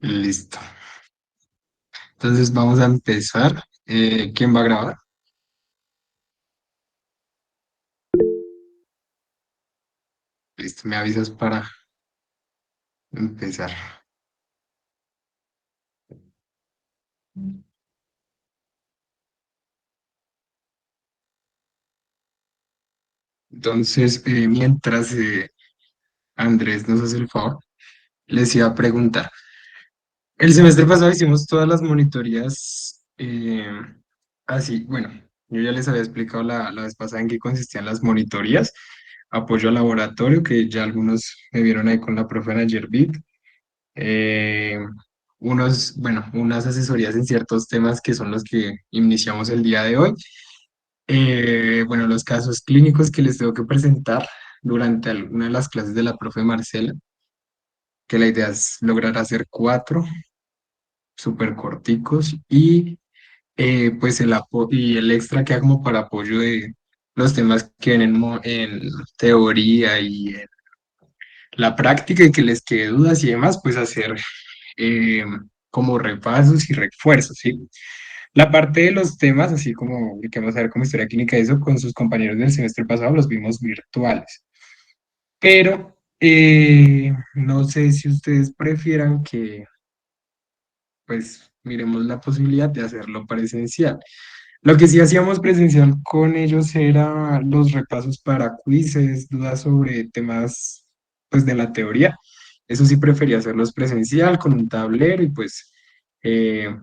Listo. Entonces vamos a empezar. ¿Quién va a grabar? Listo, me avisas para empezar. Entonces, mientras Andrés nos hace el favor, les iba a preguntar. El semestre pasado hicimos todas las monitorías así. Bueno, yo ya les había explicado la vez pasada en qué consistían las monitorías. Apoyo al laboratorio, que ya algunos me vieron ahí con la profe ayer eh, bueno, unas asesorías en ciertos temas que son los que iniciamos el día de hoy. Bueno, los casos clínicos que les tengo que presentar durante alguna de las clases de la profe Marcela, que la idea es lograr hacer cuatro súper corticos y pues y el extra que hago como para apoyo de los temas que ven en teoría y en la práctica y que les quede dudas y demás, pues hacer eh, como repasos y refuerzos, ¿sí? La parte de los temas, así como que vamos a ver como historia clínica, eso con sus compañeros del semestre pasado los vimos virtuales, pero no sé si ustedes prefieran que pues miremos la posibilidad de hacerlo presencial. Lo que sí hacíamos presencial con ellos era los repasos para quizzes, dudas sobre temas pues de la teoría. Eso sí prefería hacerlos presencial con un tablero y pues eh,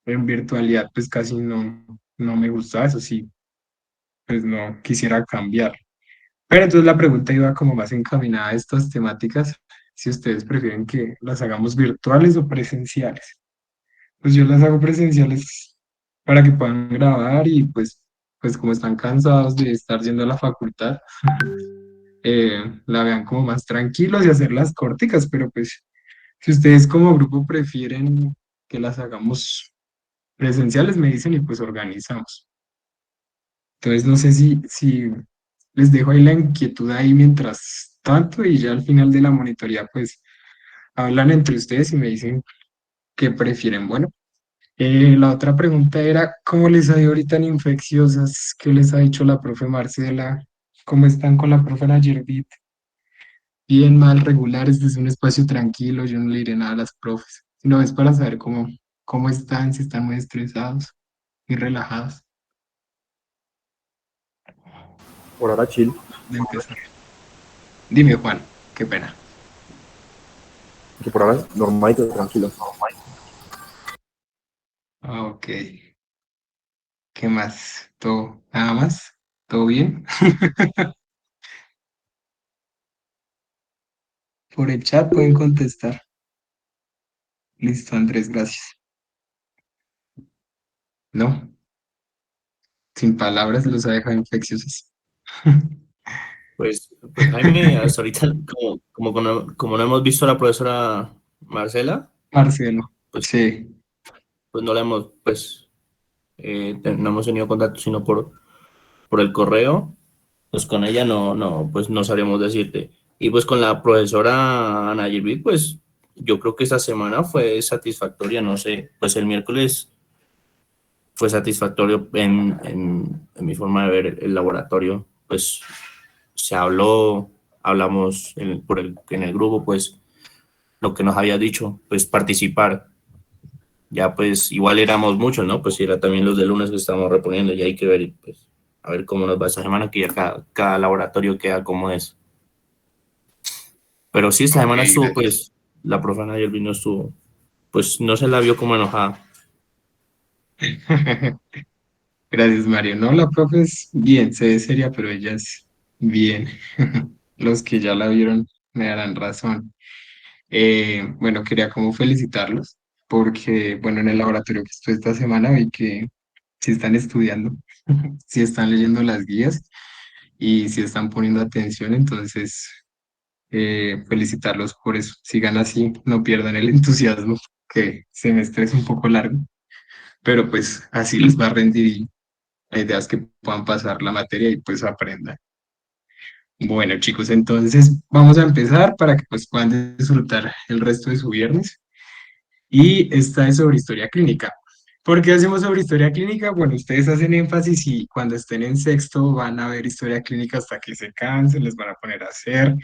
en virtualidad pues casi no me gustaba, eso sí, pues no quisiera cambiar. Pero entonces la pregunta iba como más encaminada a estas temáticas, si ustedes prefieren que las hagamos virtuales o presenciales. Pues yo las hago presenciales para que puedan grabar y pues como están cansados de estar yendo a la facultad, la vean como más tranquilos y hacerlas corticas, pero pues si ustedes como grupo prefieren que las hagamos presenciales, me dicen y pues organizamos. Entonces no sé si les dejo ahí la inquietud ahí mientras tanto y ya al final de la monitoría pues hablan entre ustedes y me dicen qué prefieren. Bueno. La otra pregunta era, ¿cómo les ha ido ahorita en infecciosas? ¿Qué les ha dicho la profe Marcela? ¿Cómo están con la profe Nayerbit? Bien, mal, regular, este es un espacio tranquilo, yo no le diré nada a las profes, sino es para saber cómo están, si están muy estresados y relajados Por ahora chill, de empezar. Dime, Juan, qué pena. que por ahora normalito, tranquilo. Ah, ok, ¿qué más? ¿Todo, nada más? ¿Todo bien? Por el chat pueden contestar. Listo, Andrés, gracias. ¿No? Sin palabras los ha dejado infecciosos. Pues Jaime, hasta ahorita, como no hemos visto a la profesora Marcela, Marcelo, pues, sí. pues no la hemos, no hemos tenido contacto sino por el correo. Pues con ella pues no sabríamos decirte. Y pues con la profesora Ana Gilbert, pues yo creo que esta semana fue satisfactoria, no sé, pues el miércoles fue satisfactorio en mi forma de ver el laboratorio, pues se hablamos en el grupo, pues lo que nos había dicho, pues participar. Ya pues igual éramos muchos, ¿no? Pues era también los de lunes que estamos reponiendo, y hay que ver, pues, a ver cómo nos va esta semana, que ya cada laboratorio queda como es. Pero sí, esta Ok, semana estuvo, gracias. pues, la profe Ana Yerby no estuvo, pues no se la vio como enojada. Gracias, Mario. No, la profe es bien, se ve seria, pero ella es bien. Los que ya la vieron me darán razón. Bueno, quería como felicitarlos porque, bueno, en el laboratorio que estoy esta semana vi que sí están estudiando, sí están leyendo las guías y sí están poniendo atención, entonces felicitarlos por eso. Sigan así, no pierdan el entusiasmo, que semestre es un poco largo, pero pues así les va a rendir y la idea es que puedan pasar la materia y pues aprendan. Bueno, chicos, entonces vamos a empezar para que pues puedan disfrutar el resto de su viernes. y esta es sobre historia clínica. ¿Por qué hacemos sobre historia clínica? Bueno, ustedes hacen énfasis y cuando estén en sexto van a ver historia clínica hasta que se cansen, les van a poner a hacer.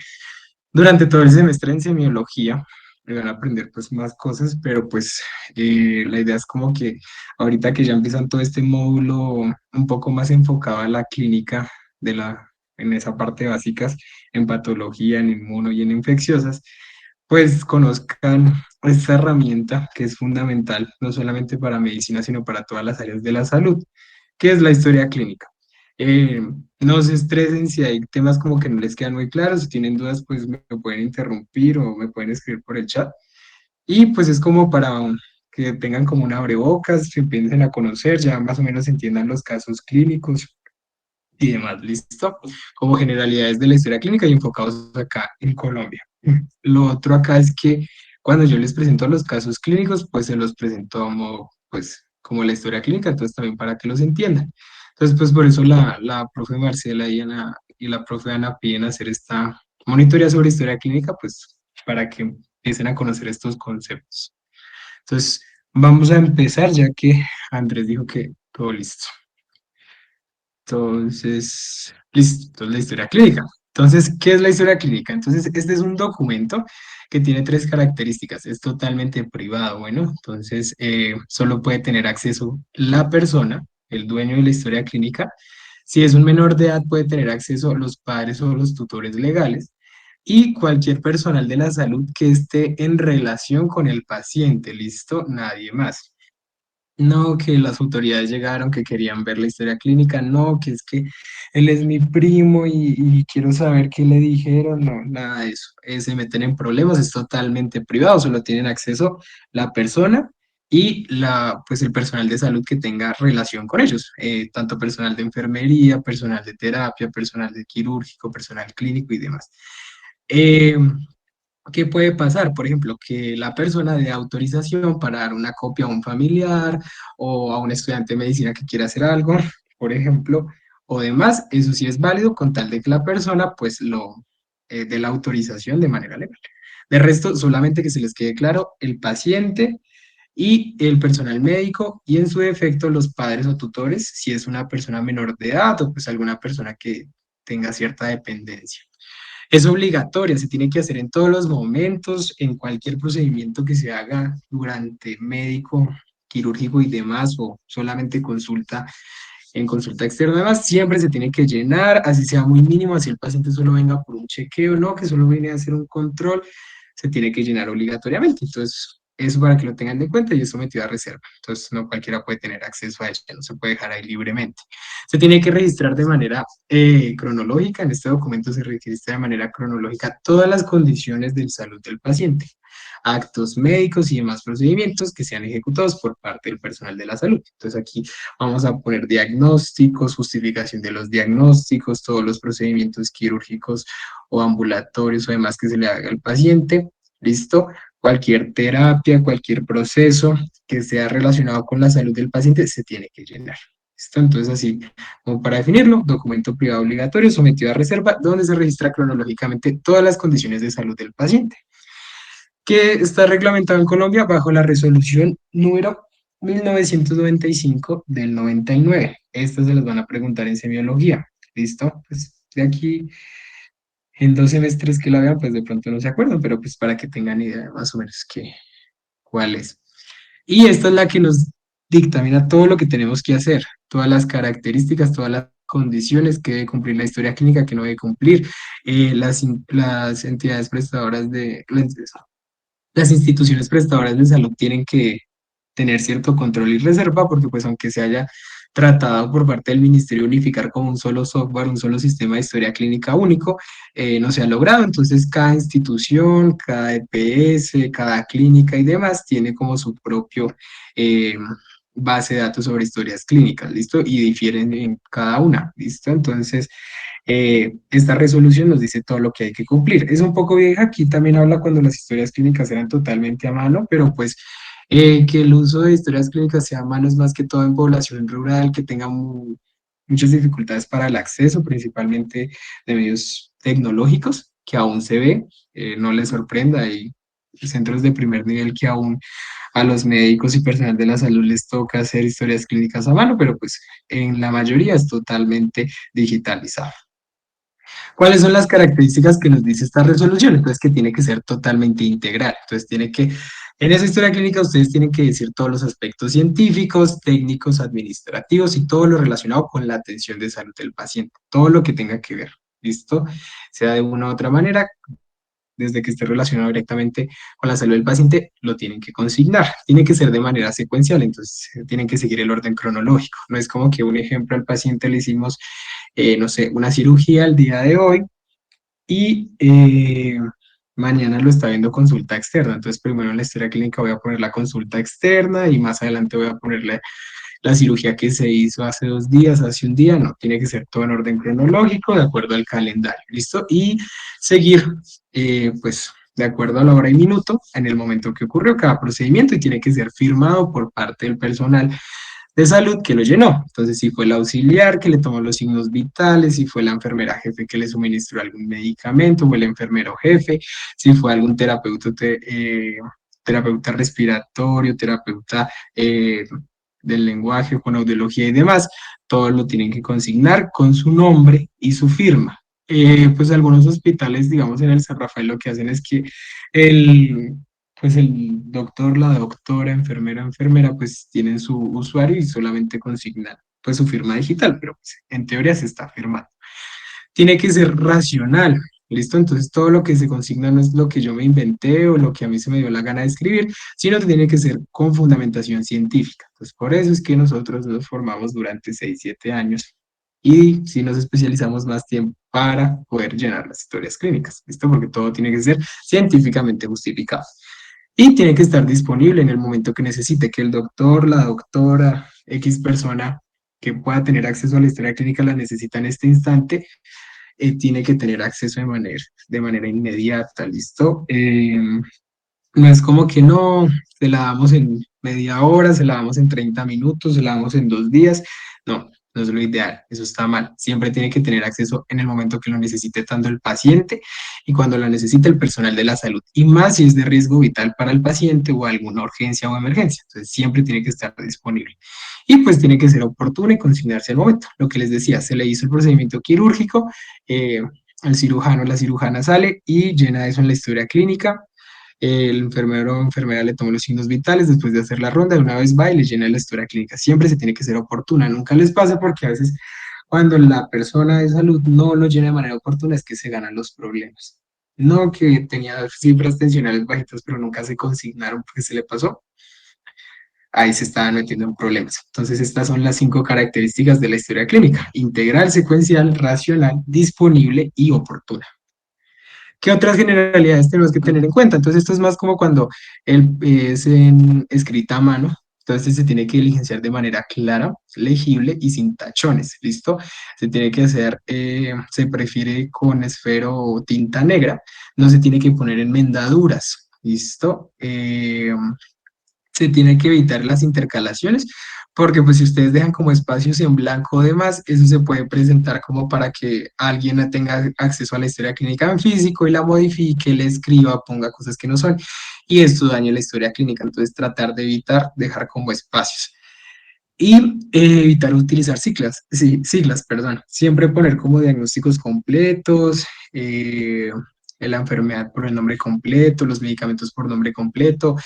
Durante todo el semestre en semiología van a aprender pues más cosas, pero pues la idea es como que ahorita que ya empiezan todo este módulo un poco más enfocado a la clínica en esa parte básicas, en patología, en inmuno y en infecciosas, pues conozcan esta herramienta que es fundamental, no solamente para medicina, sino para todas las áreas de la salud, que es la historia clínica. Eh, no se estresen si hay temas como que no les quedan muy claros, si tienen dudas, pues me pueden interrumpir o me pueden escribir por el chat. Y pues es como para que tengan como un abrebocas, que empiecen a conocer, ya más o menos entiendan los casos clínicos y demás, ¿listo? Como generalidades de la historia clínica y enfocados acá en Colombia. Lo otro acá es que cuando yo les presento los casos clínicos, pues se los presento como, pues, como la historia clínica, entonces también para que los entiendan. Entonces, pues por eso la profe Marcela y la profe Ana piden hacer esta monitoría sobre historia clínica, pues para que empiecen a conocer estos conceptos. Entonces, vamos a empezar ya que Andrés dijo que todo listo. Entonces, listo, entonces la historia clínica. Entonces, ¿qué es la historia clínica? Entonces, este es un documento que tiene tres características. Es totalmente privado, bueno, entonces solo puede tener acceso la persona, el dueño de la historia clínica. Si es un menor de edad, puede tener acceso los padres o los tutores legales y cualquier personal de la salud que esté en relación con el paciente, listo, nadie más. No, que las autoridades llegaron, que querían ver la historia clínica, no, que es que él es mi primo y quiero saber qué le dijeron, no, nada de eso. Se meten en problemas, es totalmente privado, solo tienen acceso la persona y pues el personal de salud que tenga relación con ellos, tanto personal de enfermería, personal de terapia, personal de quirúrgico, personal clínico y demás. Eh, ¿Qué puede pasar? Por ejemplo, que la persona dé autorización para dar una copia a un familiar o a un estudiante de medicina que quiera hacer algo, por ejemplo, o demás, eso sí es válido con tal de que la persona pues lo dé la autorización de manera legal. De resto, solamente que se les quede claro el paciente y el personal médico y en su defecto los padres o tutores, si es una persona menor de edad o pues alguna persona que tenga cierta dependencia. Es obligatoria, se tiene que hacer en todos los momentos, en cualquier procedimiento que se haga durante médico, quirúrgico y demás, o solamente consulta en consulta externa. Además, siempre se tiene que llenar, así sea muy mínimo, así el paciente solo venga por un chequeo, no, que solo viene a hacer un control, se tiene que llenar obligatoriamente. Entonces, eso para que lo tengan en cuenta y es sometido a reserva. Entonces, no cualquiera puede tener acceso a ello, no se puede dejar ahí libremente. Se tiene que registrar de manera cronológica, en este documento se registra de manera cronológica todas las condiciones de salud del paciente, actos médicos y demás procedimientos que sean ejecutados por parte del personal de la salud. Entonces aquí vamos a poner diagnósticos, justificación de los diagnósticos, todos los procedimientos quirúrgicos o ambulatorios o demás que se le haga al paciente. ¿Listo? Cualquier terapia, cualquier proceso que sea relacionado con la salud del paciente se tiene que llenar. ¿Listo? Entonces así como para definirlo, documento privado obligatorio sometido a reserva donde se registra cronológicamente todas las condiciones de salud del paciente, que está reglamentado en Colombia bajo la resolución número 1995 del 99. Estas se las van a preguntar en semiología. ¿Listo? Pues de aquí en 2 semestres que la vean, pues de pronto no se acuerdan, pero pues para que tengan idea más o menos cuál es. Y esta es la que nos dictamina todo lo que tenemos que hacer, todas las características, todas las condiciones que debe cumplir la historia clínica, que no debe cumplir, las entidades prestadoras las instituciones prestadoras de salud tienen que tener cierto control y reserva, porque pues aunque se haya tratado por parte del Ministerio unificar como un solo software, un solo sistema de historia clínica único, no se ha logrado. Entonces cada institución, cada EPS, cada clínica y demás tiene como su propio eh, base de datos sobre historias clínicas, ¿listo? Y difieren en cada una, ¿listo? Entonces esta resolución nos dice todo lo que hay que cumplir. Es un poco vieja, aquí también habla cuando las historias clínicas eran totalmente a mano, pero pues que el uso de historias clínicas sea a mano es más que todo en población rural, que tenga muchas dificultades para el acceso, principalmente de medios tecnológicos, que aún se ve, no les sorprenda, hay centros de primer nivel que aún a los médicos y personal de la salud les toca hacer historias clínicas a mano, pero pues en la mayoría es totalmente digitalizado. ¿Cuáles son las características que nos dice esta resolución? Entonces, que tiene que ser totalmente integral. Entonces, en esa historia clínica ustedes tienen que decir todos los aspectos científicos, técnicos, administrativos y todo lo relacionado con la atención de salud del paciente, todo lo que tenga que ver, ¿listo? Sea de una u otra manera, desde que esté relacionado directamente con la salud del paciente, lo tienen que consignar. Tiene que ser de manera secuencial, entonces tienen que seguir el orden cronológico. No es como que un ejemplo al paciente le hicimos, no sé, una cirugía el día de hoy y mañana lo está viendo consulta externa. Entonces, primero en la historia clínica voy a poner la consulta externa y más adelante voy a ponerle la cirugía que se hizo hace 2 días, hace un día. No, tiene que ser todo en orden cronológico, de acuerdo al calendario, ¿listo? Y seguir, pues, de acuerdo a la hora y minuto, en el momento que ocurrió cada procedimiento y tiene que ser firmado por parte del personal de salud que lo llenó. Entonces, si fue el auxiliar que le tomó los signos vitales, si fue la enfermera jefe que le suministró algún medicamento, o el enfermero jefe, si fue algún terapeuta respiratorio, terapeuta del lenguaje, con audiología y demás, todos lo tienen que consignar con su nombre y su firma. Pues algunos hospitales, digamos en el San Rafael, lo que hacen es que el, pues el doctor, la doctora, enfermera, pues tienen su usuario y solamente consignan pues su firma digital, pero pues, en teoría se está firmando. Tiene que ser racional, ¿listo? Entonces todo lo que se consigna no es lo que yo me inventé o lo que a mí se me dio la gana de escribir, sino que tiene que ser con fundamentación científica. Entonces por eso es que nosotros nos formamos durante 6 7 años y si nos especializamos más tiempo para poder llenar las historias clínicas, ¿listo? Porque todo tiene que ser científicamente justificado. Y tiene que estar disponible en el momento que necesite, que el doctor, la doctora, X persona que pueda tener acceso a la historia clínica la necesita en este instante, tiene que tener acceso de manera inmediata, ¿listo? No es como que no, se la damos en media hora, se la damos en 30 minutos, se la damos en 2 días. No, no es lo ideal, eso está mal. Siempre tiene que tener acceso en el momento que lo necesite tanto el paciente y cuando lo necesite el personal de la salud. Y más si es de riesgo vital para el paciente o alguna urgencia o emergencia. Entonces siempre tiene que estar disponible. Y pues tiene que ser oportuno y consignarse al momento. Lo que les decía, se le hizo el procedimiento quirúrgico, el cirujano, la cirujana sale y llena eso en la historia clínica. El enfermero o enfermera le toma los signos vitales después de hacer la ronda, de una vez va y le llena la historia clínica. Siempre se tiene que ser oportuna, nunca les pasa porque a veces cuando la persona de salud no lo llena de manera oportuna es que se ganan los problemas. No que tenía cifras tensionales bajitas, pero nunca se consignaron porque se le pasó. Ahí se estaban metiendo en problemas. Entonces, estas son las 5 características de la historia clínica: integral, secuencial, racional, disponible y oportuna. ¿Qué otras generalidades tenemos que tener en cuenta? Entonces, esto es más como cuando es escrita a mano. Entonces, se tiene que diligenciar de manera clara, legible y sin tachones, ¿listo? Se tiene que hacer, se prefiere con esfero o tinta negra, no se tiene que poner enmendaduras, ¿listo? Se tiene que evitar las intercalaciones, porque pues si ustedes dejan como espacios en blanco o demás, eso se puede presentar como para que alguien tenga acceso a la historia clínica en físico y la modifique, le escriba, ponga cosas que no son, y esto daña la historia clínica. Entonces tratar de evitar dejar como espacios. Y evitar utilizar siglas, perdón. Siempre poner como diagnósticos completos, la enfermedad por el nombre completo, los medicamentos por nombre completo,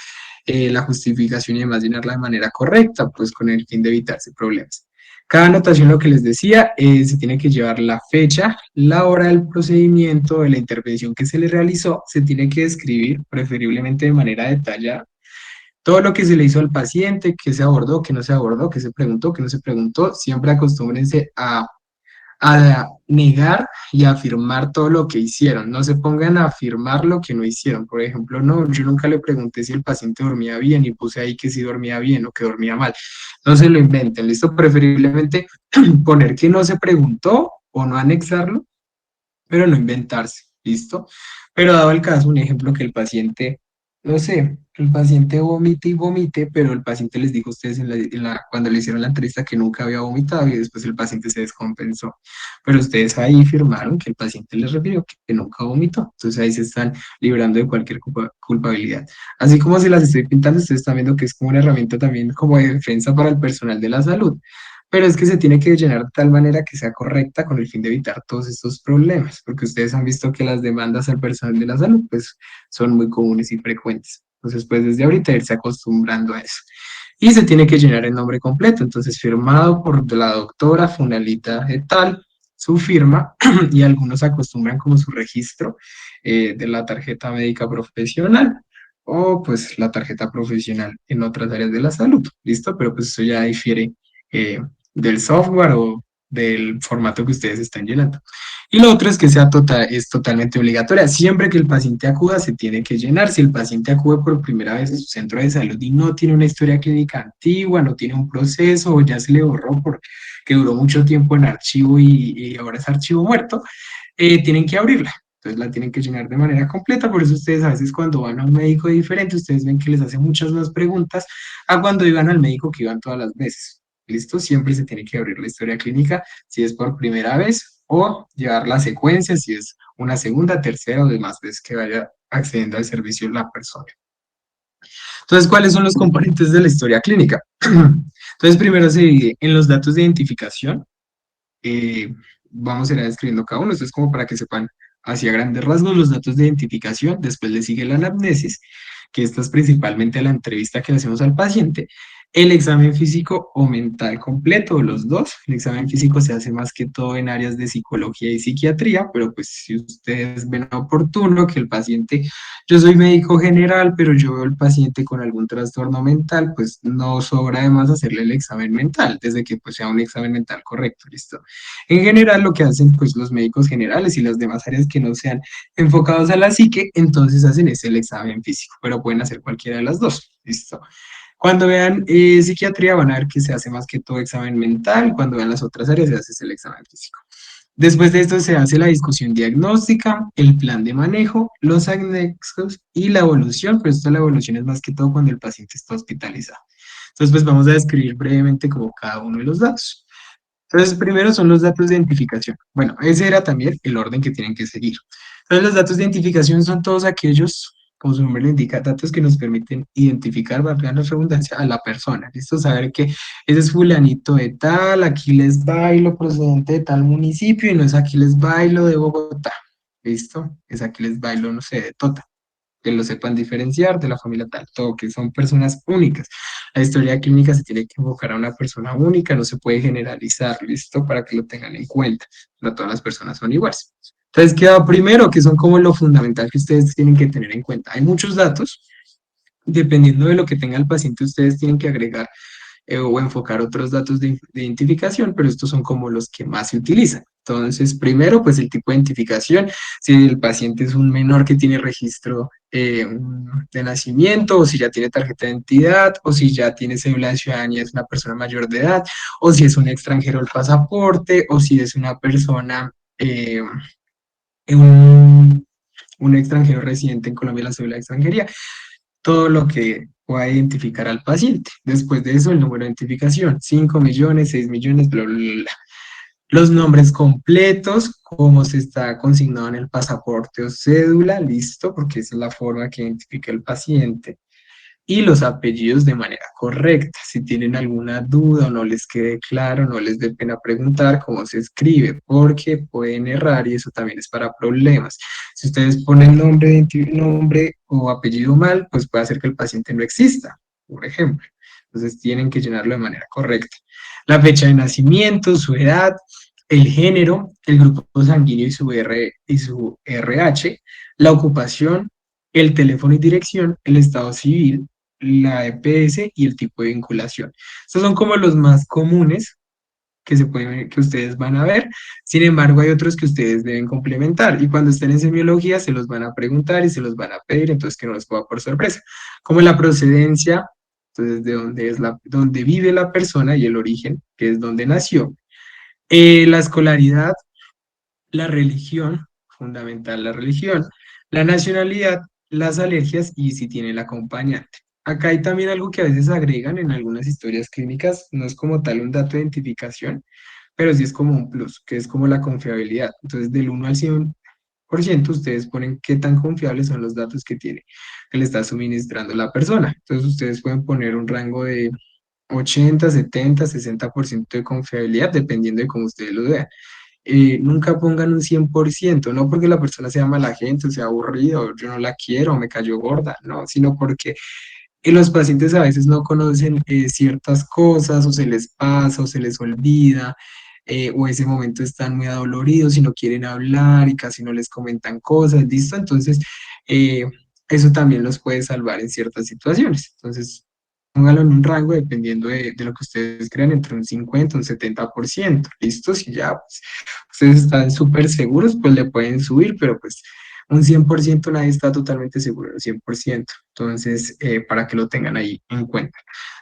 la justificación y demás llenarla de manera correcta, pues con el fin de evitarse problemas. Cada anotación, lo que les decía, se tiene que llevar la fecha, la hora del procedimiento, de la intervención que se le realizó, se tiene que describir preferiblemente de manera detallada todo lo que se le hizo al paciente, qué se abordó, qué no se abordó, qué se preguntó, qué no se preguntó. Siempre acostúmbrense a negar y a afirmar todo lo que hicieron. No se pongan a afirmar lo que no hicieron. Por ejemplo, no, yo nunca le pregunté si el paciente dormía bien y puse ahí que sí dormía bien o que dormía mal. No se lo inventen, ¿listo? Preferiblemente poner que no se preguntó o no anexarlo, pero no inventarse, ¿listo? Pero dado el caso, un ejemplo que el paciente no sé, el paciente vomite y vomite, pero el paciente les dijo a ustedes cuando le hicieron la entrevista que nunca había vomitado y después el paciente se descompensó. Pero ustedes ahí firmaron que el paciente les refirió que nunca vomitó. Entonces ahí se están librando de cualquier culpabilidad. Así como se las estoy pintando, ustedes están viendo que es como una herramienta también como de defensa para el personal de la salud. Pero es que se tiene que llenar de tal manera que sea correcta con el fin de evitar todos estos problemas, porque ustedes han visto que las demandas al personal de la salud, pues son muy comunes y frecuentes. Entonces, pues desde ahorita irse acostumbrando a eso. Y se tiene que llenar el nombre completo, entonces firmado por la doctora Funalita de tal, su firma, y algunos acostumbran como su registro de la tarjeta médica profesional o pues la tarjeta profesional en otras áreas de la salud, ¿listo? Pero pues eso ya difiere del software o del formato que ustedes están llenando. Y lo otro es que es totalmente obligatoria. Siempre que el paciente acuda, se tiene que llenar. Si el paciente acude por primera vez a su centro de salud y no tiene una historia clínica antigua, no tiene un proceso o ya se le borró porque duró mucho tiempo en archivo y ahora es archivo muerto, tienen que abrirla. Entonces la tienen que llenar de manera completa. Por eso ustedes a veces cuando van a un médico diferente, ustedes ven que les hace muchas más preguntas a cuando iban al médico que iban todas las veces. ¿Listo? Siempre se tiene que abrir la historia clínica si es por primera vez o llevar la secuencia si es una segunda, tercera o demás vez que vaya accediendo al servicio la persona. Entonces, ¿cuáles son los componentes de la historia clínica? Entonces, primero se divide en los datos de identificación. eh, Vamos a ir describiendo cada uno. Esto es como para que sepan hacia grandes rasgos los datos de identificación. Después le sigue la anamnesis, que esta es principalmente la entrevista que le hacemos al paciente. El examen físico o mental completo, los dos. El examen físico se hace más que todo en áreas de psicología y psiquiatría, pero pues si ustedes ven oportuno que el paciente, yo soy médico general, pero yo veo al paciente con algún trastorno mental, pues no sobra además hacerle el examen mental, desde que pues sea un examen mental correcto, ¿listo? En general, lo que hacen pues los médicos generales y las demás áreas que no sean enfocados a la psique, entonces hacen es el examen físico, pero pueden hacer cualquiera de las dos, ¿listo? Cuando vean psiquiatría van a ver que se hace más que todo examen mental, cuando vean las otras áreas se hace el examen físico. Después de esto se hace la discusión diagnóstica, el plan de manejo, los anexos y la evolución, pero esto la evolución es más que todo cuando el paciente está hospitalizado. Entonces, pues vamos a describir brevemente como cada uno de los datos. Entonces, primero son los datos de identificación. Bueno, ese era también el orden que tienen que seguir. Entonces, los datos de identificación son todos aquellos, como su nombre le indica, datos que nos permiten identificar, valga la redundancia, a la persona. ¿Listo? Saber que ese es fulanito de tal, Aquiles Bailo, procedente de tal municipio, y no es Aquiles Bailo de Bogotá. ¿Listo? Es Aquiles Bailo, no sé, de Tota, que lo sepan diferenciar de la familia tal, todo, que son personas únicas. La historia clínica se tiene que enfocar a una persona única, no se puede generalizar, ¿listo? Para que lo tengan en cuenta. No todas las personas son iguales. Entonces queda primero, que son como lo fundamental que ustedes tienen que tener en cuenta. Hay muchos datos, dependiendo de lo que tenga el paciente, ustedes tienen que agregar o enfocar otros datos de identificación, pero estos son como los que más se utilizan. Entonces, primero, pues el tipo de identificación, si el paciente es un menor que tiene registro de nacimiento, o si ya tiene tarjeta de identidad, o si ya tiene cédula de ciudadanía, es una persona mayor de edad, o si es un extranjero el pasaporte, o si es una persona, un, un extranjero residente en Colombia, la cédula de extranjería, todo lo que pueda identificar al paciente. Después de eso, el número de identificación, 5 millones, 6 millones, bla, bla, bla, bla. Los nombres completos, como se está consignado en el pasaporte o cédula, listo, porque esa es la forma que identifica el paciente. Y los apellidos de manera correcta. Si tienen alguna duda o no les quede claro, no les dé pena preguntar cómo se escribe, porque pueden errar y eso también es para problemas. Si ustedes ponen nombre o apellido mal, pues puede hacer que el paciente no exista, por ejemplo. Entonces tienen que llenarlo de manera correcta. La fecha de nacimiento, su edad, el género, el grupo sanguíneo y su RH, la ocupación, el teléfono y dirección, el estado civil, la EPS y el tipo de vinculación. Estos son como los más comunes que ustedes van a ver. Sin embargo, hay otros que ustedes deben complementar y cuando estén en semiología se los van a preguntar y se los van a pedir, entonces que no les pueda por sorpresa. Como la procedencia, entonces de dónde dónde vive la persona y el origen, que es donde nació. La escolaridad, la religión, fundamental la religión, la nacionalidad las alergias y si tiene el acompañante. Acá hay también algo que a veces agregan en algunas historias clínicas, no es como tal un dato de identificación, pero sí es como un plus, que es como la confiabilidad. Entonces, del 1 al 100% ustedes ponen qué tan confiables son los datos que le está suministrando la persona. Entonces, ustedes pueden poner un rango de 80, 70, 60% de confiabilidad, dependiendo de cómo ustedes lo vean. Nunca pongan un 100%, no porque la persona sea mala gente, o sea aburrido, o yo no la quiero, o me cayó gorda, no, sino porque los pacientes a veces no conocen ciertas cosas, o se les pasa, o se les olvida, o ese momento están muy adoloridos y no quieren hablar y casi no les comentan cosas, ¿listo? Entonces, eh, eso también los puede salvar en ciertas situaciones. Entonces, póngalo en un rango dependiendo de lo que ustedes crean, entre un 50 y un 70%, ¿listo? Si ya pues, ustedes están súper seguros, pues le pueden subir, pero pues un 100% nadie está totalmente seguro, un 100%. Entonces, para que lo tengan ahí en cuenta.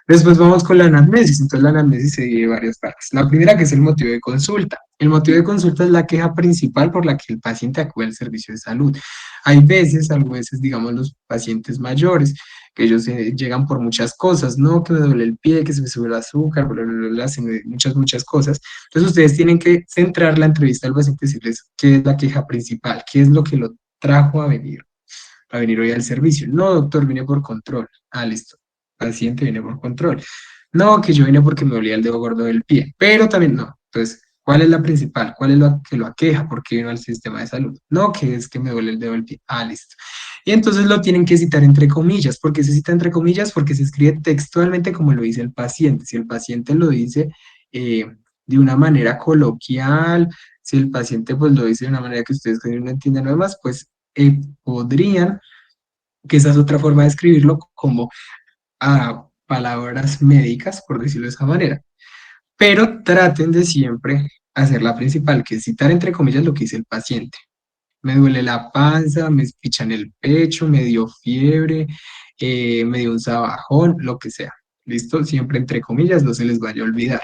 Después vamos con la anamnesis. Entonces, la anamnesis se divide en varias partes. La primera, que es el motivo de consulta. El motivo de consulta es la queja principal por la que el paciente acude al servicio de salud. Hay veces, a veces, digamos, los pacientes mayores, que ellos llegan por muchas cosas, ¿no? Que me duele el pie, que se me sube el azúcar, bla, bla, bla, bla, muchas, muchas cosas. Entonces, ustedes tienen que centrar la entrevista al paciente y decirles qué es la queja principal, qué es lo que lo trajo a venir hoy al servicio. No, doctor, vine por control. Ah, listo. Paciente viene por control. No, que yo vine porque me dolía el dedo gordo del pie, pero también no. Entonces, ¿cuál es la principal? ¿Cuál es lo que lo aqueja? ¿Por qué vino al sistema de salud? No, que es que me duele el dedo del pie. Ah, listo. Y entonces lo tienen que citar entre comillas. ¿Por qué se cita entre comillas? Porque se escribe textualmente como lo dice el paciente. Si el paciente lo dice eh, de una manera coloquial, si el paciente pues lo dice de una manera que ustedes no entiendan nada más, pues podrían, que esa es otra forma de escribirlo, como a palabras médicas, por decirlo de esa manera. Pero traten de siempre hacer la principal, que es citar entre comillas lo que dice el paciente. Me duele la panza, me pichan el pecho, me dio fiebre, me dio un sabajón, lo que sea. ¿Listo? Siempre entre comillas, no se les vaya a olvidar.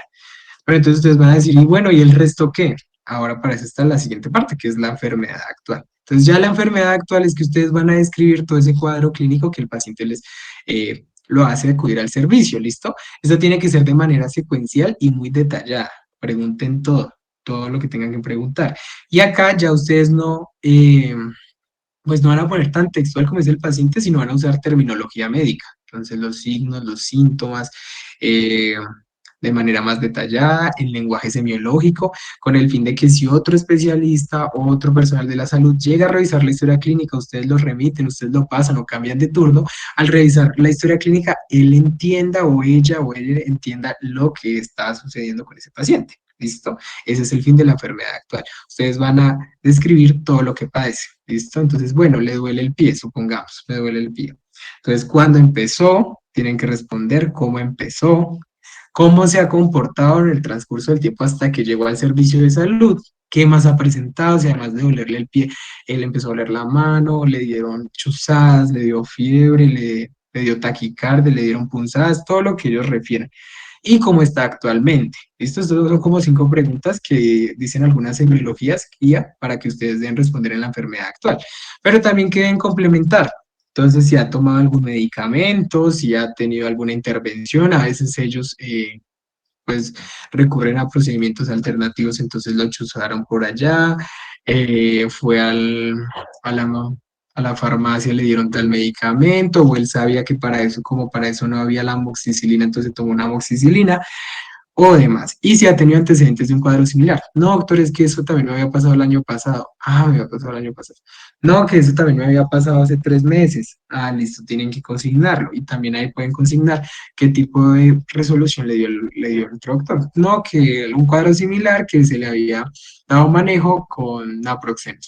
Pero entonces ustedes van a decir, y bueno, ¿y el resto qué? Ahora para eso está la siguiente parte, que es la enfermedad actual. Entonces ya la enfermedad actual es que ustedes van a describir todo ese cuadro clínico que el paciente les lo hace acudir al servicio, ¿listo? Esto tiene que ser de manera secuencial y muy detallada. Pregunten todo, todo lo que tengan que preguntar. Y acá ya ustedes no, pues no van a poner tan textual como es el paciente, sino van a usar terminología médica. Entonces, los signos, los síntomas, eh, de manera más detallada, en lenguaje semiológico, con el fin de que si otro especialista o otro personal de la salud llega a revisar la historia clínica, ustedes lo remiten, ustedes lo pasan o cambian de turno, al revisar la historia clínica, él entienda o ella entienda lo que está sucediendo con ese paciente. ¿Listo? Ese es el fin de la enfermedad actual. Ustedes van a describir todo lo que padece. ¿Listo? Entonces, bueno, le duele el pie, supongamos, le duele el pie. Entonces, ¿cuándo empezó? Tienen que responder cómo empezó, cómo se ha comportado en el transcurso del tiempo hasta que llegó al servicio de salud, qué más ha presentado, si además de dolerle el pie, él empezó a oler la mano, le dieron chuzadas, le dio fiebre, le dio taquicardia, le dieron punzadas, todo lo que ellos refieren y cómo está actualmente. Estos son como 5 preguntas que dicen algunas semiologías guía para que ustedes deben responder en la enfermedad actual, pero también que deben complementar. Entonces, si ha tomado algún medicamento, si ha tenido alguna intervención, a veces ellos pues recurren a procedimientos alternativos, entonces lo chuzaron por allá, fue a la, a la farmacia, le dieron tal medicamento, o él sabía que para eso, como para eso no había la amoxicilina, entonces tomó una amoxicilina, o demás. Y si ha tenido antecedentes de un cuadro similar. No, doctor, es que eso también me había pasado el año pasado. Ah, me había pasado el año pasado. No, que eso también me había pasado hace 3 meses. Ah, listo, tienen que consignarlo. Y también ahí pueden consignar qué tipo de resolución le dio el otro doctor. No, que un cuadro similar que se le había dado manejo con naproxeno.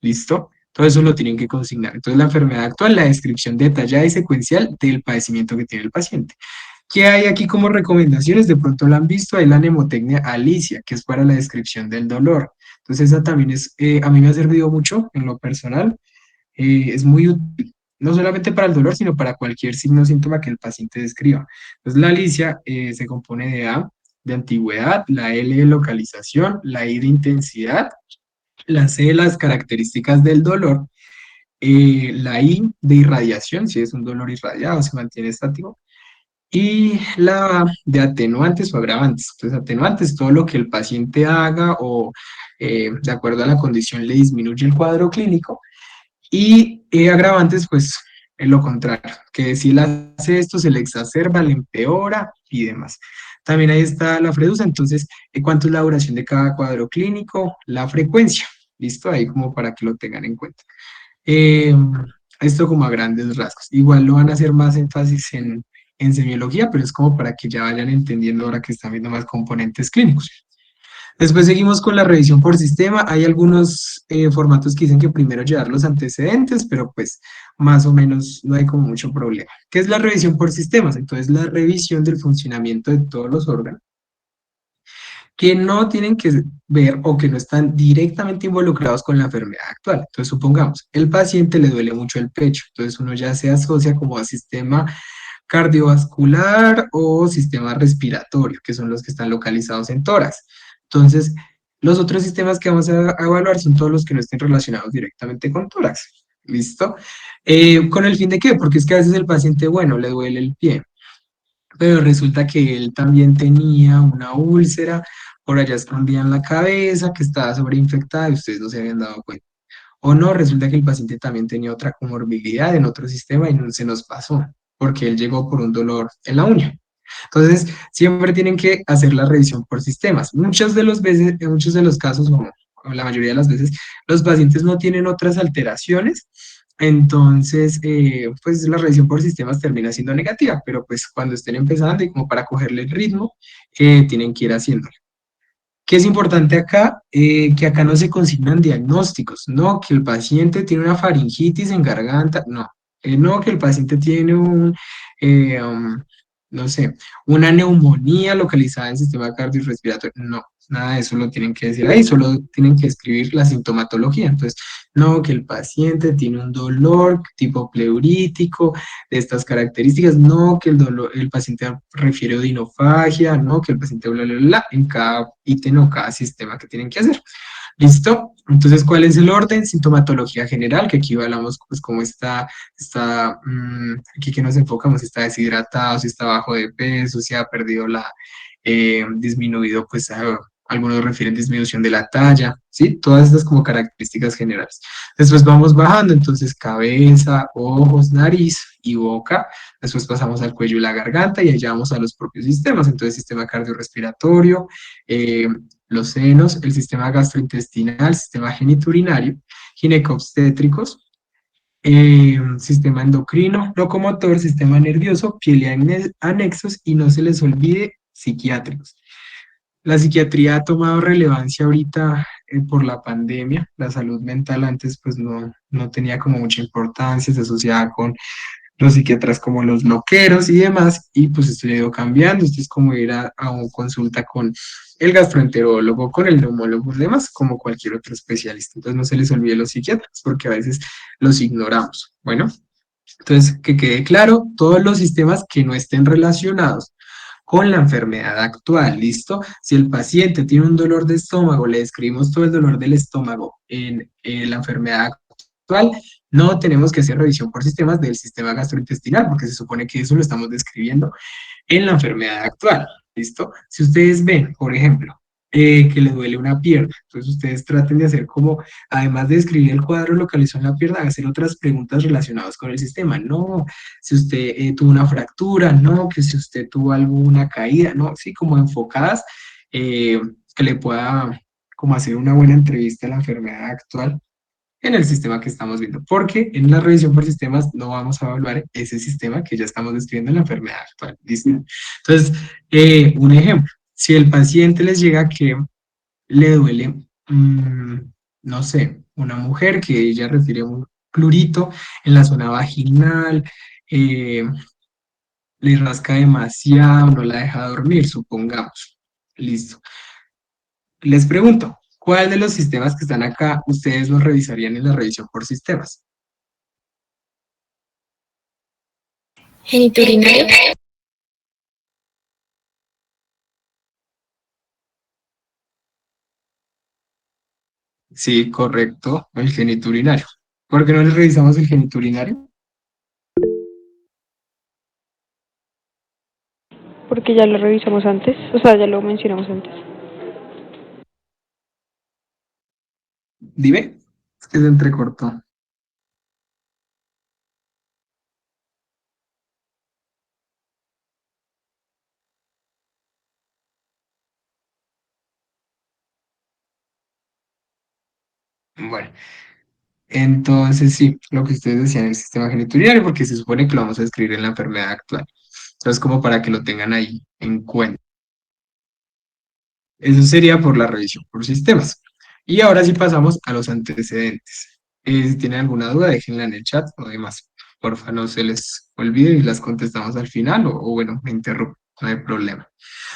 ¿Listo? Todo eso lo tienen que consignar. Entonces, la enfermedad actual, la descripción detallada y secuencial del padecimiento que tiene el paciente. ¿Qué hay aquí como recomendaciones? De pronto la han visto, hay la mnemotecnia Alicia, que es para la descripción del dolor. Entonces esa también a mí me ha servido mucho en lo personal, es muy útil, no solamente para el dolor, sino para cualquier signo o síntoma que el paciente describa. Entonces la Alicia se compone de A, de antigüedad, la L de localización, la I de intensidad, la C de las características del dolor, la I de irradiación, si es un dolor irradiado, se mantiene estático, y la de atenuantes o agravantes. Entonces, atenuantes, todo lo que el paciente haga o de acuerdo a la condición le disminuye el cuadro clínico. Y agravantes, pues lo contrario, que si él hace esto, se le exacerba, le empeora y demás. También ahí está la fredusa, entonces, ¿cuánto es la duración de cada cuadro clínico? La frecuencia, ¿listo? Ahí como para que lo tengan en cuenta. Eh, Esto como a grandes rasgos. Igual lo van a hacer más énfasis en semiología, pero es como para que ya vayan entendiendo ahora que están viendo más componentes clínicos. Después seguimos con la revisión por sistema. Hay algunos formatos que dicen que primero llevar los antecedentes, pero pues más o menos no hay como mucho problema. ¿Qué es la revisión por sistemas? Entonces, la revisión del funcionamiento de todos los órganos que no tienen que ver o que no están directamente involucrados con la enfermedad actual. Entonces, supongamos, el paciente le duele mucho el pecho, entonces uno ya se asocia como a sistema cardiovascular o sistema respiratorio, que son los que están localizados en tórax. Entonces, los otros sistemas que vamos a evaluar son todos los que no estén relacionados directamente con tórax. ¿Listo? ¿Con el fin de qué? Porque es que a veces el paciente, bueno, le duele el pie, pero resulta que él también tenía una úlcera por allá escondida en la cabeza que estaba sobreinfectada y ustedes no se habían dado cuenta. O no, resulta que el paciente también tenía otra comorbilidad en otro sistema y no se nos pasó, porque él llegó por un dolor en la uña. Entonces, siempre tienen que hacer la revisión por sistemas. Muchas de las veces, en muchos de los casos, o la mayoría de las veces, los pacientes no tienen otras alteraciones, entonces, pues la revisión por sistemas termina siendo negativa, pero pues cuando estén empezando y como para cogerle el ritmo, tienen que ir haciéndolo. ¿Qué es importante acá? Que acá no se consignan diagnósticos, no que el paciente tiene una faringitis en garganta, no. No que el paciente tiene eh, um, no sé, una neumonía localizada en el sistema cardiorrespiratorio, no, nada de eso lo tienen que decir ahí, solo tienen que escribir la sintomatología. Entonces, no que el paciente tiene un dolor tipo pleurítico, de estas características, no que el dolor, el paciente refiere odinofagia, no que el paciente bla, bla, bla, en cada ítem o cada sistema que tienen que hacer. ¿Listo? Entonces, ¿cuál es el orden? Sintomatología general, que aquí hablamos pues cómo aquí que nos enfocamos, si está deshidratado, si está bajo de peso, si ha perdido disminuido, pues algunos refieren disminución de la talla, ¿sí? Todas estas como características generales. Después vamos bajando, entonces cabeza, ojos, nariz y boca. Después pasamos al cuello y la garganta y allá vamos a los propios sistemas. Entonces, sistema cardiorrespiratorio, los senos, el sistema gastrointestinal, sistema geniturinario, ginecobstétricos, sistema endocrino, locomotor, sistema nervioso, piel y anexos y no se les olvide psiquiátricos. La psiquiatría ha tomado relevancia ahorita por la pandemia. La salud mental antes pues no tenía como mucha importancia, se asociaba con los psiquiatras como los loqueros y demás, y pues esto ya ha ido cambiando. Esto es como ir a una consulta con el gastroenterólogo, con el neumólogo y demás, como cualquier otro especialista. Entonces no se les olvide los psiquiatras porque a veces los ignoramos. Bueno, entonces que quede claro, todos los sistemas que no estén relacionados con la enfermedad actual, ¿listo? Si el paciente tiene un dolor de estómago, le describimos todo el dolor del estómago en la enfermedad actual, no tenemos que hacer revisión por sistemas del sistema gastrointestinal, porque se supone que eso lo estamos describiendo en la enfermedad actual, ¿listo? Si ustedes ven, por ejemplo, que le duele una pierna, entonces ustedes traten de hacer como, además de escribir el cuadro localizado en la pierna, hacer otras preguntas relacionadas con el sistema. No, si usted tuvo una fractura, no, que si usted tuvo alguna caída, no, sí, como enfocadas, eh, que le pueda como hacer una buena entrevista a la enfermedad actual en el sistema que estamos viendo, porque en la revisión por sistemas no vamos a evaluar ese sistema que ya estamos describiendo en la enfermedad actual. ¿Listo? Entonces, un ejemplo, si el paciente les llega que le duele, no sé, una mujer que ella refiere un plurito en la zona vaginal, eh, le rasca demasiado, no la deja dormir, supongamos. Listo. Les pregunto, ¿cuál de los sistemas que están acá ustedes los revisarían en la revisión por sistemas? Geniturinario. Sí, correcto, el genitourinario. ¿Por qué no les revisamos el genitourinario? Porque ya lo revisamos antes, o sea, ya lo mencionamos antes. Dime, es que se entrecortó. Bueno, entonces sí, lo que ustedes decían, el sistema genitourinario, porque se supone que lo vamos a escribir en la enfermedad actual. Entonces, como para que lo tengan ahí en cuenta. Eso sería por la revisión por sistemas. Y ahora sí pasamos a los antecedentes. Si tienen alguna duda, déjenla en el chat o demás. Porfa, no se les olvide y las contestamos al final o bueno, me interrumpo, no hay problema.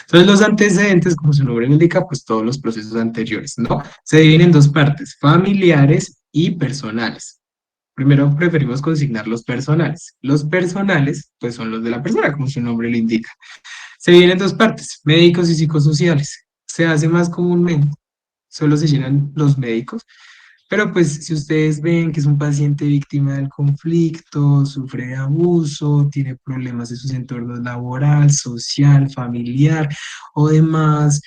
Entonces, los antecedentes, como su nombre lo indica, pues todos los procesos anteriores, ¿no? Se dividen en dos partes, familiares y personales. Primero preferimos consignar los personales. Los personales, pues son los de la persona, como su nombre lo indica. Se dividen en dos partes, médicos y psicosociales. Se hace más comúnmente, solo se llenan los médicos, pero pues si ustedes ven que es un paciente víctima del conflicto, sufre de abuso, tiene problemas en sus entornos laboral, social, familiar o demás,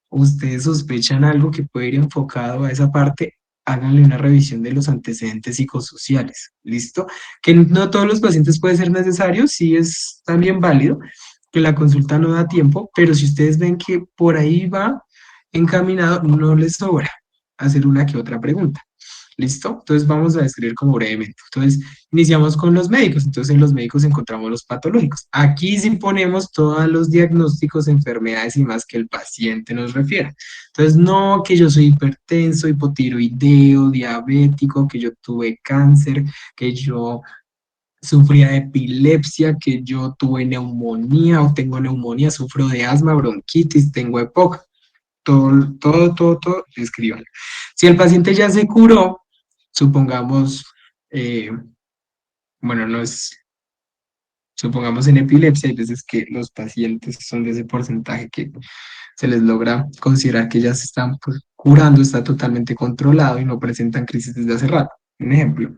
ustedes sospechan algo que puede ir enfocado a esa parte, háganle una revisión de los antecedentes psicosociales, ¿listo? Que no todos los pacientes puede ser necesario, sí es también válido, que la consulta no da tiempo, pero si ustedes ven que por ahí va encaminado, no les sobra hacer una que otra pregunta. ¿Listo? Entonces vamos a describir como brevemente. Entonces iniciamos con los médicos. Entonces en los médicos encontramos los patológicos. Aquí sí ponemos todos los diagnósticos, enfermedades y más que el paciente nos refiera. Entonces no que yo soy hipertenso, hipotiroideo, diabético, que yo tuve cáncer, que yo sufría de epilepsia, que yo tuve neumonía o tengo neumonía, sufro de asma, bronquitis, tengo EPOC. Todo, escriban. Si el paciente ya se curó, supongamos, eh, bueno, no es, supongamos en epilepsia, hay veces que los pacientes son de ese porcentaje que se les logra considerar que ya se están pues, curando, está totalmente controlado y no presentan crisis desde hace rato. Un ejemplo.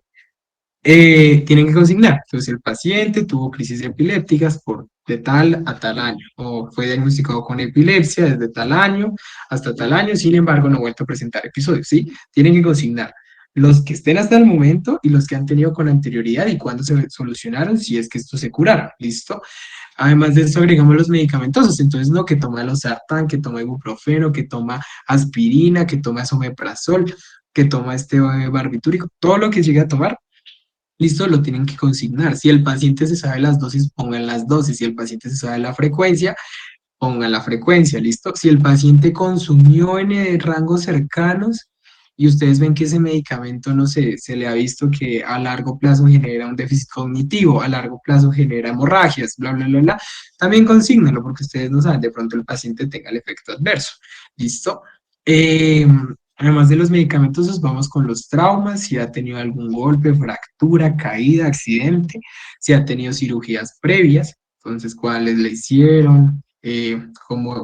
Tienen que consignar. Entonces, el paciente tuvo crisis epilépticas por de tal a tal año, o fue diagnosticado con epilepsia desde tal año hasta tal año, sin embargo, no ha vuelto a presentar episodios, ¿sí? Tienen que consignar los que estén hasta el momento y los que han tenido con anterioridad y cuándo se solucionaron, si es que esto se curaron, ¿listo? Además de eso, agregamos los medicamentosos. Entonces, no que toma losartán, que toma ibuprofeno, que toma aspirina, que toma esomeprazol, que toma este barbitúrico, todo lo que llegue a tomar, listo, lo tienen que consignar. Si el paciente se sabe las dosis, pongan las dosis. Si el paciente se sabe la frecuencia, pongan la frecuencia, listo. Si el paciente consumió en rangos cercanos y ustedes ven que ese medicamento, no sé, se le ha visto que a largo plazo genera un déficit cognitivo, a largo plazo genera hemorragias, bla, bla, bla, bla, también consígnenlo porque ustedes no saben, de pronto el paciente tenga el efecto adverso, listo. Eh, Además de los medicamentos, vamos con los traumas, si ha tenido algún golpe, fractura, caída, accidente, si ha tenido cirugías previas, entonces cuáles le hicieron,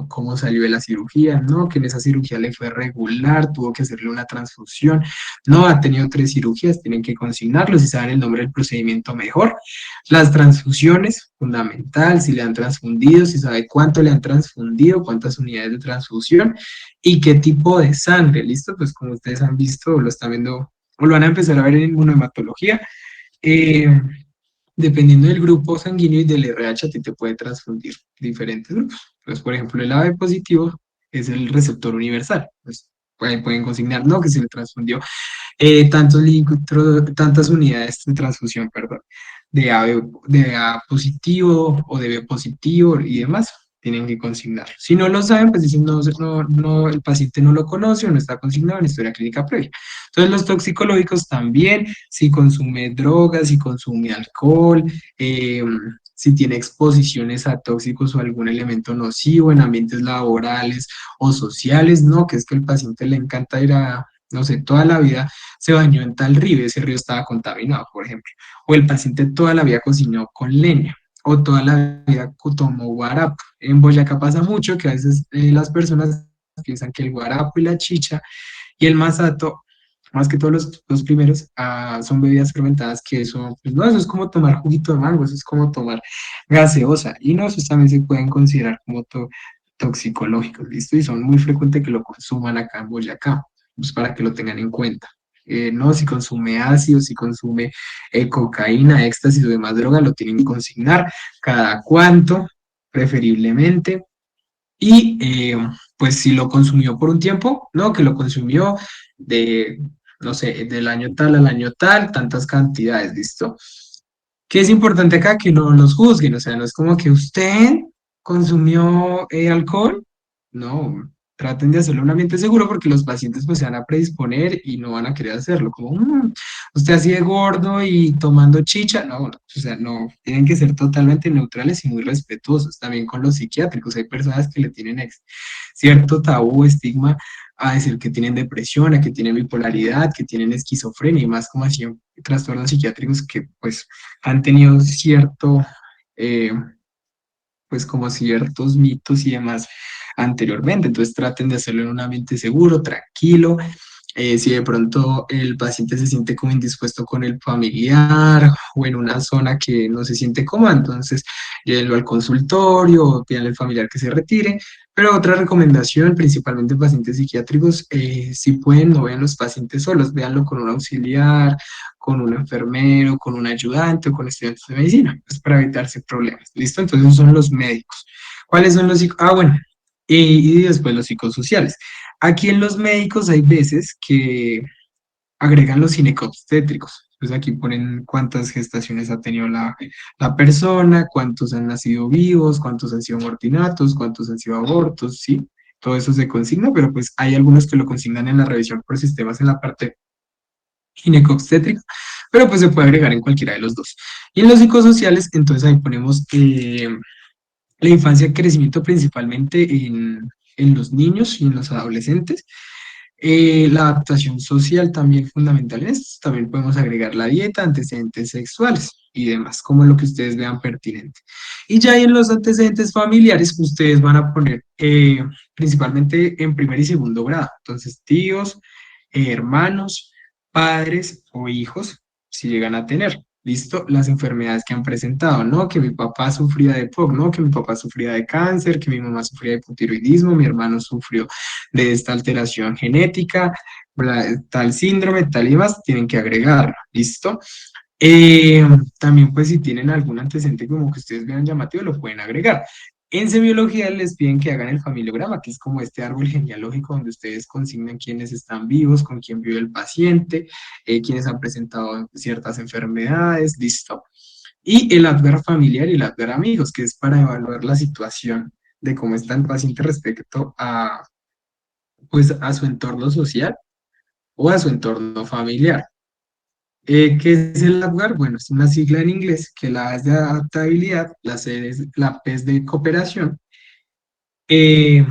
cómo salió de la cirugía, no, que en esa cirugía le fue regular, tuvo que hacerle una transfusión, no, ha tenido 3 cirugías, tienen que consignarlo, si saben el nombre del procedimiento mejor. Las transfusiones, fundamental, si le han transfundido, si sabe cuánto le han transfundido, cuántas unidades de transfusión y qué tipo de sangre, ¿listo? Pues como ustedes han visto o lo están viendo o lo van a empezar a ver en inmunohematología, eh, dependiendo del grupo sanguíneo y del RH, a ti te puede transfundir diferentes grupos. Entonces, por ejemplo, el AB positivo es el receptor universal. Pues, ahí pueden consignar, ¿no? Que se le transfundió tantas unidades de transfusión, perdón, de A positivo o de B positivo y demás. Tienen que consignarlo. Si no lo saben, pues dicen, no, no, el paciente no lo conoce o no está consignado en historia clínica previa. Entonces, los toxicológicos también, si consume drogas, si consume alcohol, si tiene exposiciones a tóxicos o algún elemento nocivo en ambientes laborales o sociales, ¿no? Que es que el paciente le encanta ir a, no sé, toda la vida se bañó en tal río, ese río estaba contaminado, por ejemplo. O el paciente toda la vida cocinó con leña, o toda la vida tomó guarapo. En Boyacá pasa mucho que a veces las personas piensan que el guarapo y la chicha y el masato más que todos los primeros, son bebidas fermentadas que eso, pues no, eso es como tomar juguito de mango, eso es como tomar gaseosa, y no, esos también se pueden considerar como toxicológicos, ¿listo? Y son muy frecuentes que lo consuman acá en Boyacá, pues para que lo tengan en cuenta. No, si consume ácido, si consume cocaína, éxtasis o demás droga, lo tienen que consignar cada cuánto, preferiblemente. Y pues si lo consumió por un tiempo, ¿no? Que lo consumió de, no sé, del año tal al año tal, tantas cantidades, ¿listo? Que es importante acá que no los juzguen, o sea, no es como que usted consumió alcohol, no, traten de hacerlo en un ambiente seguro porque los pacientes pues se van a predisponer y no van a querer hacerlo, como usted así de gordo y tomando chicha, no, no, o sea, no, tienen que ser totalmente neutrales y muy respetuosos, también con los psiquiátricos, hay personas que le tienen cierto tabú, estigma a decir que tienen depresión, a que tienen bipolaridad, que tienen esquizofrenia y más como así trastornos psiquiátricos que pues han tenido cierto, eh, pues como ciertos mitos y demás anteriormente. Entonces traten de hacerlo en un ambiente seguro, tranquilo. Si de pronto el paciente se siente como indispuesto con el familiar o en una zona que no se siente cómoda, entonces llévenlo al consultorio o pídanle al familiar que se retire. Pero otra recomendación, principalmente en pacientes psiquiátricos, si pueden, no vean los pacientes solos, véanlo con un auxiliar, con un enfermero, con un ayudante o con estudiantes de medicina, pues para evitarse problemas. ¿Listo? Entonces esos son los médicos. ¿Cuáles son los psicólogos? Ah, bueno, y después los psicosociales. Aquí en los médicos hay veces que agregan los ginecobstétricos. Entonces aquí ponen cuántas gestaciones ha tenido la persona, cuántos han nacido vivos, cuántos han sido mortinatos, cuántos han sido abortos, ¿sí? Todo eso se consigna, pero pues hay algunos que lo consignan en la revisión por sistemas en la parte ginecobstétrica, pero pues se puede agregar en cualquiera de los dos. Y en los psicosociales, entonces ahí ponemos la infancia y crecimiento principalmente en los niños y en los adolescentes. La adaptación social también fundamental en esto. También podemos agregar la dieta, antecedentes sexuales y demás, como lo que ustedes vean pertinente. Y ya ahí en los antecedentes familiares, ustedes van a poner principalmente en primer y segundo grado. Entonces, tíos, hermanos, padres o hijos, si llegan a tener. ¿Listo? Las enfermedades que han presentado, ¿no? Que mi papá sufría de POC, ¿no? Que mi papá sufría de cáncer, que mi mamá sufría de hipotiroidismo, mi hermano sufrió de esta alteración genética, tal síndrome, tal y demás, tienen que agregarlo, ¿listo? También pues si tienen algún antecedente como que ustedes vean llamativo, lo pueden agregar. En semiología les piden que hagan el familiograma, que es como este árbol genealógico donde ustedes consignan quiénes están vivos, con quién vive el paciente, quiénes han presentado ciertas enfermedades, listo. Y el ADVER familiar y el ADVER amigos, que es para evaluar la situación de cómo está el paciente respecto pues, a su entorno social o a su entorno familiar. ¿Qué es el ADVAR? Bueno, es una sigla en inglés que la A es de adaptabilidad, la C es, la P es de cooperación, eh,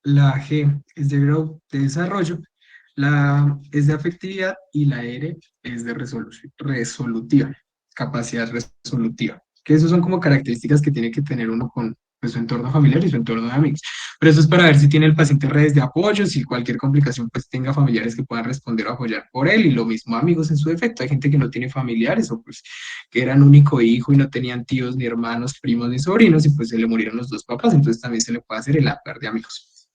la G es de growth, de desarrollo, la A es de afectividad y la R es de resolutiva, capacidad resolutiva. Que esos son como características que tiene que tener uno con pues, su entorno familiar y su entorno de amigos. Pero eso es para ver si tiene el paciente redes de apoyo, si cualquier complicación pues tenga familiares que puedan responder o apoyar por él y lo mismo amigos en su defecto. Hay gente que no tiene familiares o pues que eran único hijo y no tenían tíos, ni hermanos, primos, ni sobrinos y pues se le murieron los dos papás, entonces también se le puede hacer el APR de amigos.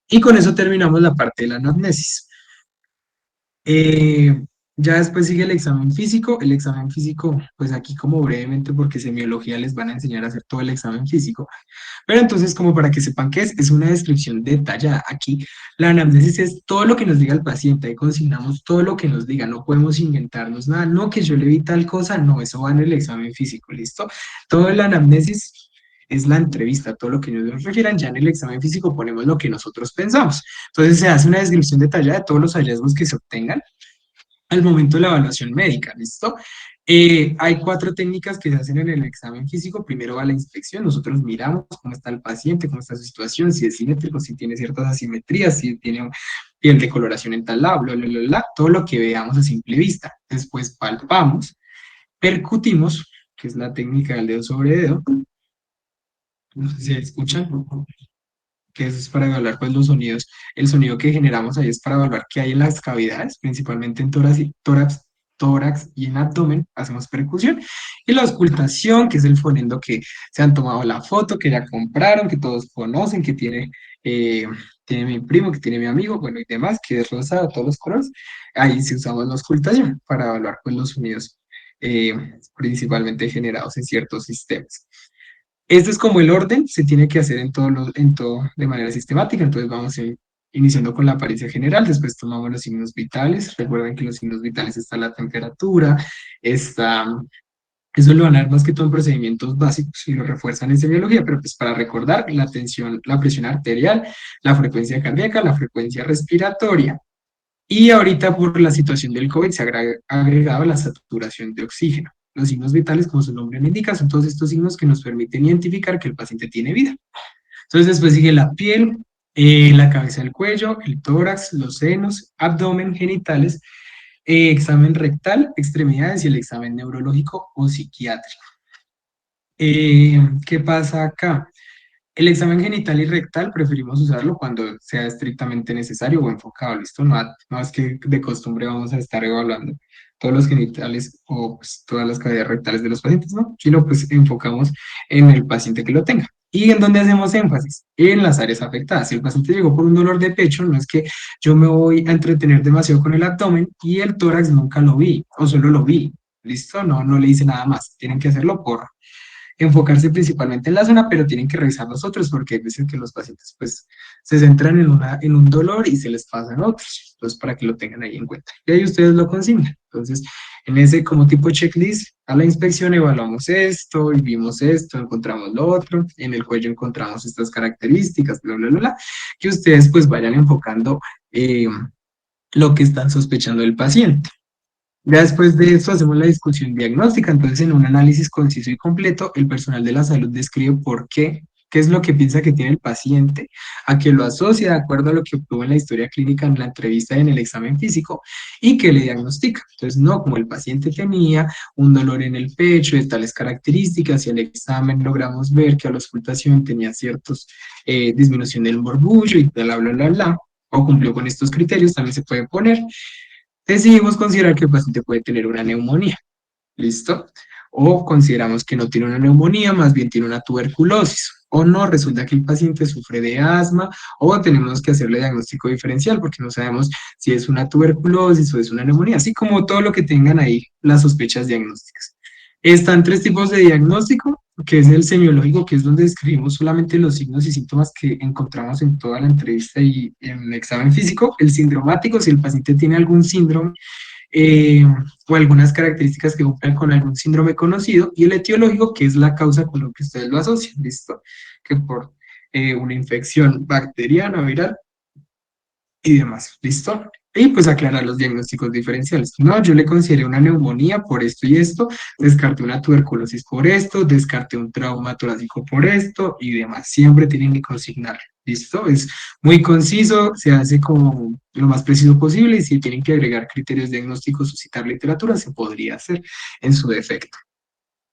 Y con eso terminamos la parte de la anamnesis. Eh, ya después sigue el examen físico, pues aquí como brevemente porque semiología les van a enseñar a hacer todo el examen físico, pero entonces como para que sepan qué es una descripción detallada. Aquí la anamnesis es todo lo que nos diga el paciente, ahí consignamos todo lo que nos diga, no podemos inventarnos nada, no que yo le vi tal cosa, no, eso va en el examen físico, ¿listo? Todo la anamnesis es la entrevista, todo lo que ellos nos refieran, ya en el examen físico ponemos lo que nosotros pensamos. Entonces se hace una descripción detallada de todos los hallazgos que se obtengan al momento de la evaluación médica, ¿listo? Hay cuatro técnicas que se hacen en el examen físico. Primero va la inspección, nosotros miramos cómo está el paciente, cómo está su situación, si es simétrico, si tiene ciertas asimetrías, si tiene piel de coloración en tal lado, bla, bla, bla, bla, todo lo que veamos a simple vista. Después palpamos, percutimos, que es la técnica del dedo sobre dedo. No sé si escuchan. que eso es para evaluar pues los sonidos. El sonido que generamos ahí es para evaluar qué hay en las cavidades, principalmente en tórax y en abdomen, hacemos percusión. Y la auscultación, que es el fonendo que se han tomado la foto, que ya compraron, que todos conocen, que eh, tiene mi primo, que tiene mi amigo, bueno, y demás, que es rosado, todos los colores. Ahí sí usamos la auscultación para evaluar pues los sonidos eh, principalmente generados en ciertos sistemas. Este es como el orden, se tiene que hacer en todo de manera sistemática, entonces iniciando con la apariencia general, después tomamos los signos vitales, recuerden que los signos vitales está la temperatura, está, eso lo van a ver más que todo en procedimientos básicos y lo refuerzan en semiología, pero pues para recordar la tensión, la presión arterial, la frecuencia cardíaca, la frecuencia respiratoria, y ahorita por la situación del COVID se ha agregado la saturación de oxígeno. Los signos vitales, como su nombre lo indica, son todos estos signos que nos permiten identificar que el paciente tiene vida. Entonces después sigue la piel, la cabeza del cuello, el tórax, los senos, abdomen, genitales, examen rectal, extremidades y el examen neurológico o psiquiátrico. ¿Qué pasa acá? El examen genital y rectal preferimos usarlo cuando sea estrictamente necesario o enfocado, ¿listo? No es que de costumbre vamos a estar evaluando todos los genitales o pues, todas las cavidades rectales de los pacientes, ¿no? Sino pues enfocamos en el paciente que lo tenga. ¿Y en dónde hacemos énfasis? En las áreas afectadas. Si el paciente llegó por un dolor de pecho, no es que yo me voy a entretener demasiado con el abdomen y el tórax nunca lo vi o solo lo vi, ¿listo? No le hice nada más. Tienen que hacerlo por enfocarse principalmente en la zona, pero tienen que revisar los otros porque hay veces que los pacientes pues se centran en un dolor y se les pasan otros, entonces para que lo tengan ahí en cuenta. Y ahí ustedes lo consignan. Entonces, en ese como tipo checklist, a la inspección evaluamos esto y vimos esto, encontramos lo otro, en el cuello encontramos estas características, bla, bla, bla, bla, que ustedes pues vayan enfocando lo que están sospechando del paciente. Ya después de esto hacemos la discusión diagnóstica, entonces en un análisis conciso y completo, el personal de la salud describe por qué es lo que piensa que tiene el paciente, a qué lo asocia de acuerdo a lo que obtuvo en la historia clínica, en la entrevista y en el examen físico, y que le diagnostica. Entonces, no, como el paciente tenía un dolor en el pecho de tales características y el examen logramos ver que a la auscultación tenía ciertos disminución del morbullo y bla, bla, bla, bla, o cumplió con estos criterios, también se puede poner. Decidimos considerar que el paciente puede tener una neumonía, ¿listo? O consideramos que no tiene una neumonía, más bien tiene una tuberculosis. O no, resulta que el paciente sufre de asma o tenemos que hacerle diagnóstico diferencial porque no sabemos si es una tuberculosis o es una neumonía, así como todo lo que tengan ahí, las sospechas diagnósticas. Están tres tipos de diagnóstico, que es el semiológico, que es donde describimos solamente los signos y síntomas que encontramos en toda la entrevista y en el examen físico. El sindromático, si el paciente tiene algún síndrome eh, o algunas características que cumplan con algún síndrome conocido. Y el etiológico, que es la causa con lo que ustedes lo asocian, ¿listo? Que por una infección bacteriana, viral, y demás, ¿listo? Y pues aclarar los diagnósticos diferenciales. No, yo le consideré una neumonía por esto y esto, descarté una tuberculosis por esto, descarté un trauma torácico por esto y demás. Siempre tienen que consignar, ¿listo? Es muy conciso, se hace como lo más preciso posible y si tienen que agregar criterios diagnósticos o citar literatura, se podría hacer en su defecto.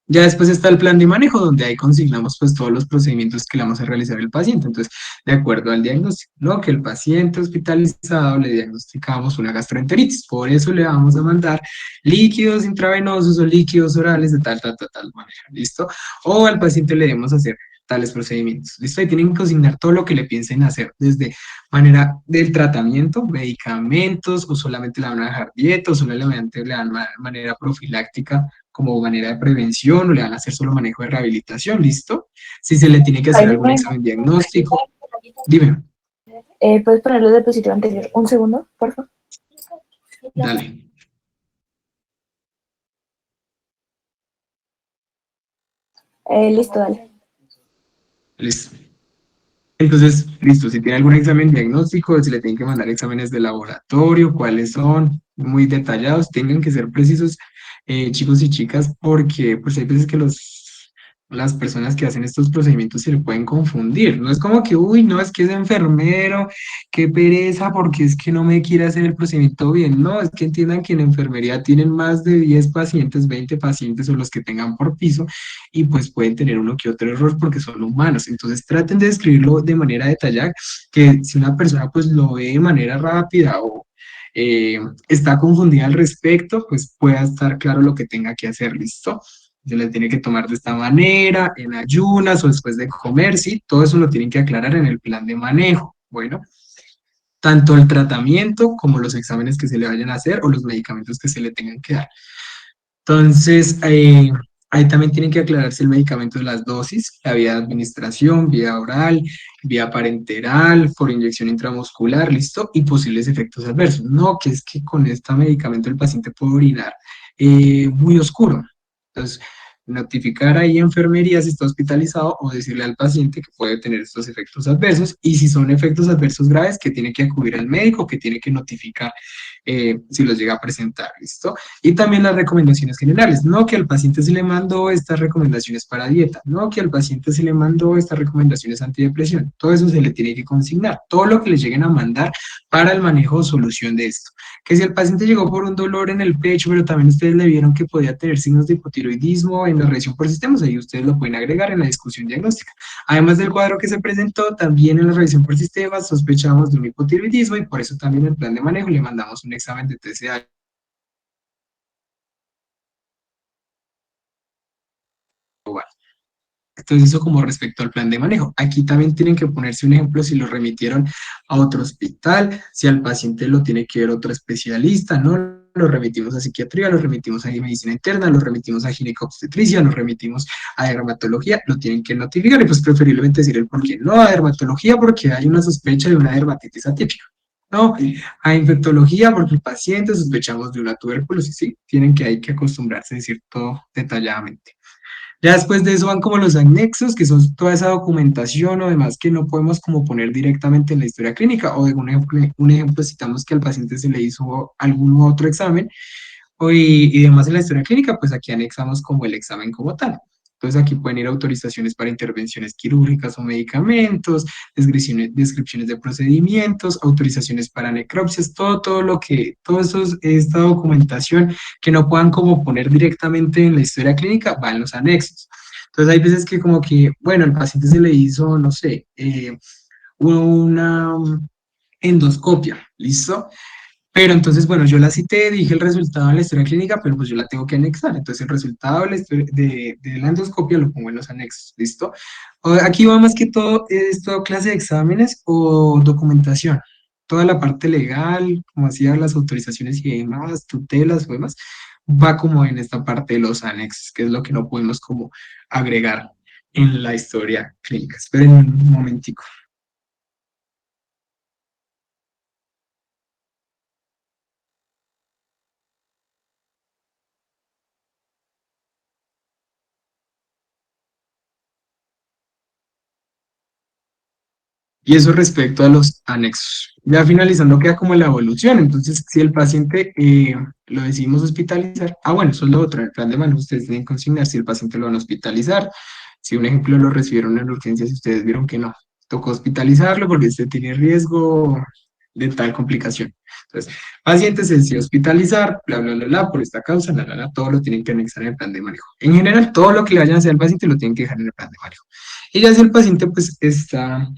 Ya después está el plan de manejo, donde ahí consignamos pues todos los procedimientos que le vamos a realizar al paciente. Entonces, de acuerdo al diagnóstico, ¿no? Que el paciente hospitalizado le diagnosticamos una gastroenteritis. Por eso le vamos a mandar líquidos intravenosos o líquidos orales de tal manera, ¿listo? O al paciente le debemos hacer tales procedimientos, ¿listo? Y tienen que consignar todo lo que le piensen hacer, desde manera del tratamiento, medicamentos, o solamente le van a dejar dieta, o solamente le dan manera profiláctica como manera de prevención o le van a hacer solo manejo de rehabilitación, ¿listo? Si se le tiene que hacer algún examen diagnóstico, dime, ¿Puedes ponerlo de diapositiva anterior? Un segundo, por favor. dale. Listo, dale. Listo. Entonces, listo, si tiene algún examen diagnóstico, si le tienen que mandar exámenes de laboratorio, cuáles son, muy detallados, tengan que ser precisos, chicos y chicas, porque pues hay veces que las personas que hacen estos procedimientos se le pueden confundir. No es como que, uy, no, es que es enfermero, qué pereza, porque es que no me quiere hacer el procedimiento bien. No, es que entiendan que en enfermería tienen más de 10 pacientes, 20 pacientes o los que tengan por piso y pues pueden tener uno que otro error porque son humanos. Entonces traten de describirlo de manera detallada, que si una persona pues lo ve de manera rápida o está confundida al respecto, pues pueda estar claro lo que tenga que hacer, ¿listo? Se le tiene que tomar de esta manera, en ayunas o después de comer, ¿sí? Todo eso lo tienen que aclarar en el plan de manejo. Bueno, tanto el tratamiento como los exámenes que se le vayan a hacer o los medicamentos que se le tengan que dar. Entonces, ahí también tienen que aclararse el medicamento de las dosis, la vía de administración, vía oral, vía parenteral, por inyección intramuscular, listo, y posibles efectos adversos. No, que es que con este medicamento el paciente puede orinar muy oscuro. Entonces, notificar ahí a enfermería si está hospitalizado o decirle al paciente que puede tener estos efectos adversos y si son efectos adversos graves, que tiene que acudir al médico, que tiene que notificar si los llega a presentar, ¿listo? Y también las recomendaciones generales, no que al paciente se le mandó estas recomendaciones para dieta, no que al paciente se le mandó estas recomendaciones antidepresión, todo eso se le tiene que consignar, todo lo que le lleguen a mandar para el manejo o solución de esto. Que si el paciente llegó por un dolor en el pecho, pero también ustedes le vieron que podía tener signos de hipotiroidismo en la revisión por sistemas, ahí ustedes lo pueden agregar en la discusión diagnóstica. Además del cuadro que se presentó, también en la revisión por sistemas sospechamos de un hipotiroidismo y por eso también en el plan de manejo le mandamos un examen de TSH. Entonces, eso como respecto al plan de manejo. Aquí también tienen que ponerse un ejemplo si lo remitieron a otro hospital, si al paciente lo tiene que ver otro especialista, ¿no? Lo remitimos a psiquiatría, lo remitimos a medicina interna, lo remitimos a ginecobstetricia, lo remitimos a dermatología, lo tienen que notificar y pues preferiblemente decir el por qué. No a dermatología porque hay una sospecha de una dermatitis atípica. No, a infectología porque el paciente sospechamos de una tuberculosis, sí, hay que acostumbrarse a decir todo detalladamente. Ya después de eso van como los anexos, que son toda esa documentación o demás que no podemos como poner directamente en la historia clínica. O de un ejemplo citamos que al paciente se le hizo algún otro examen y demás en la historia clínica, pues aquí anexamos como el examen como tal. Entonces aquí pueden ir autorizaciones para intervenciones quirúrgicas o medicamentos, descripciones de procedimientos, autorizaciones para necropsias, todo eso, esta documentación que no puedan como poner directamente en la historia clínica, va en los anexos. Entonces hay veces que como que, bueno, el paciente se le hizo, no sé, una endoscopia, ¿listo? Pero entonces, bueno, yo la cité, dije el resultado en la historia clínica, pero pues yo la tengo que anexar. Entonces, el resultado de la endoscopia lo pongo en los anexos, ¿listo? Aquí va más que todo, es toda clase de exámenes o documentación. Toda la parte legal, como hacía las autorizaciones y demás, tutelas o demás, va como en esta parte de los anexos, que es lo que no podemos como agregar en la historia clínica. Esperen un momentico. Y eso respecto a los anexos. Ya finalizando queda como la evolución. Entonces, si el paciente lo decidimos hospitalizar, bueno, eso es lo otro, en el plan de manejo ustedes deben consignar si el paciente lo van a hospitalizar. Si un ejemplo lo recibieron en urgencias y ustedes vieron que no, tocó hospitalizarlo porque usted tiene riesgo de tal complicación. Entonces, paciente se decide hospitalizar, bla, bla, bla, bla, por esta causa, todo lo tienen que anexar en el plan de manejo. En general, todo lo que le vayan a hacer al paciente lo tienen que dejar en el plan de manejo. Y ya si el paciente pues está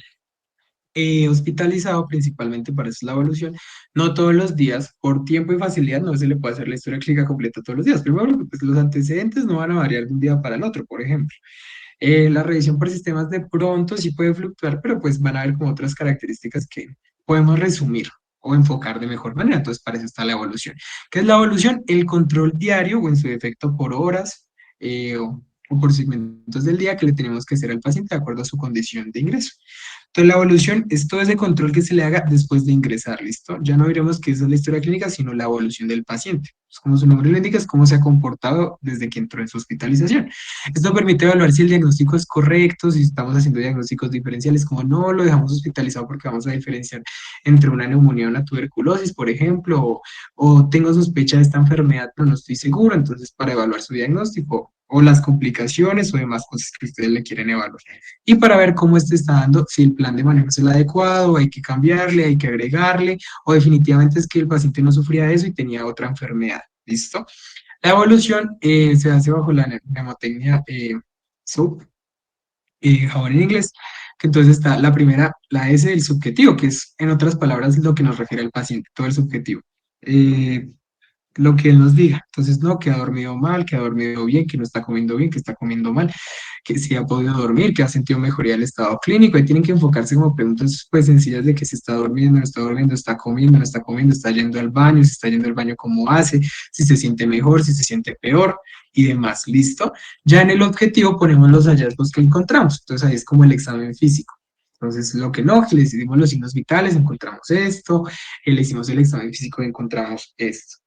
hospitalizado principalmente para eso es la evolución, no todos los días, por tiempo y facilidad, no se le puede hacer la historia clínica completa todos los días. Primero, porque pues, los antecedentes no van a variar de un día para el otro, por ejemplo. La revisión por sistemas de pronto sí puede fluctuar, pero pues van a haber como otras características que podemos resumir o enfocar de mejor manera. Entonces, para eso está la evolución. ¿Qué es la evolución? El control diario o en su defecto por horas o por segmentos del día que le tenemos que hacer al paciente de acuerdo a su condición de ingreso. Entonces, la evolución es todo ese control que se le haga después de ingresar, ¿listo? Ya no diremos que esa es la historia clínica, sino la evolución del paciente. Pues como su nombre lo indica, es cómo se ha comportado desde que entró en su hospitalización. Esto permite evaluar si el diagnóstico es correcto, si estamos haciendo diagnósticos diferenciales, como no lo dejamos hospitalizado porque vamos a diferenciar entre una neumonía y una tuberculosis, por ejemplo, o tengo sospecha de esta enfermedad, pero no estoy seguro, entonces para evaluar su diagnóstico o las complicaciones o demás cosas que ustedes le quieren evaluar. Y para ver cómo este está dando, si el plan de manejo es el adecuado, hay que cambiarle, hay que agregarle, o definitivamente es que el paciente no sufría de eso y tenía otra enfermedad. ¿Listo? La evolución se hace bajo la mnemotecnia SUB, jabón en inglés, que entonces está la primera, la S del subjetivo, que es en otras palabras lo que nos refiere al paciente, todo el subjetivo. Eh, lo que él nos diga. Entonces, no, que ha dormido mal, que ha dormido bien, que no está comiendo bien, que está comiendo mal, que sí ha podido dormir, que ha sentido mejoría del estado clínico. Ahí tienen que enfocarse como preguntas pues sencillas de que si está durmiendo, no está durmiendo, está comiendo, no está comiendo, está yendo al baño, si está yendo al baño, cómo hace, si se siente mejor, si se siente peor y demás. ¿Listo? Ya en el objetivo ponemos los hallazgos que encontramos. Entonces, ahí es como el examen físico. Entonces, lo que no, que le hicimos los signos vitales, encontramos esto, le hicimos el examen físico, encontramos esto.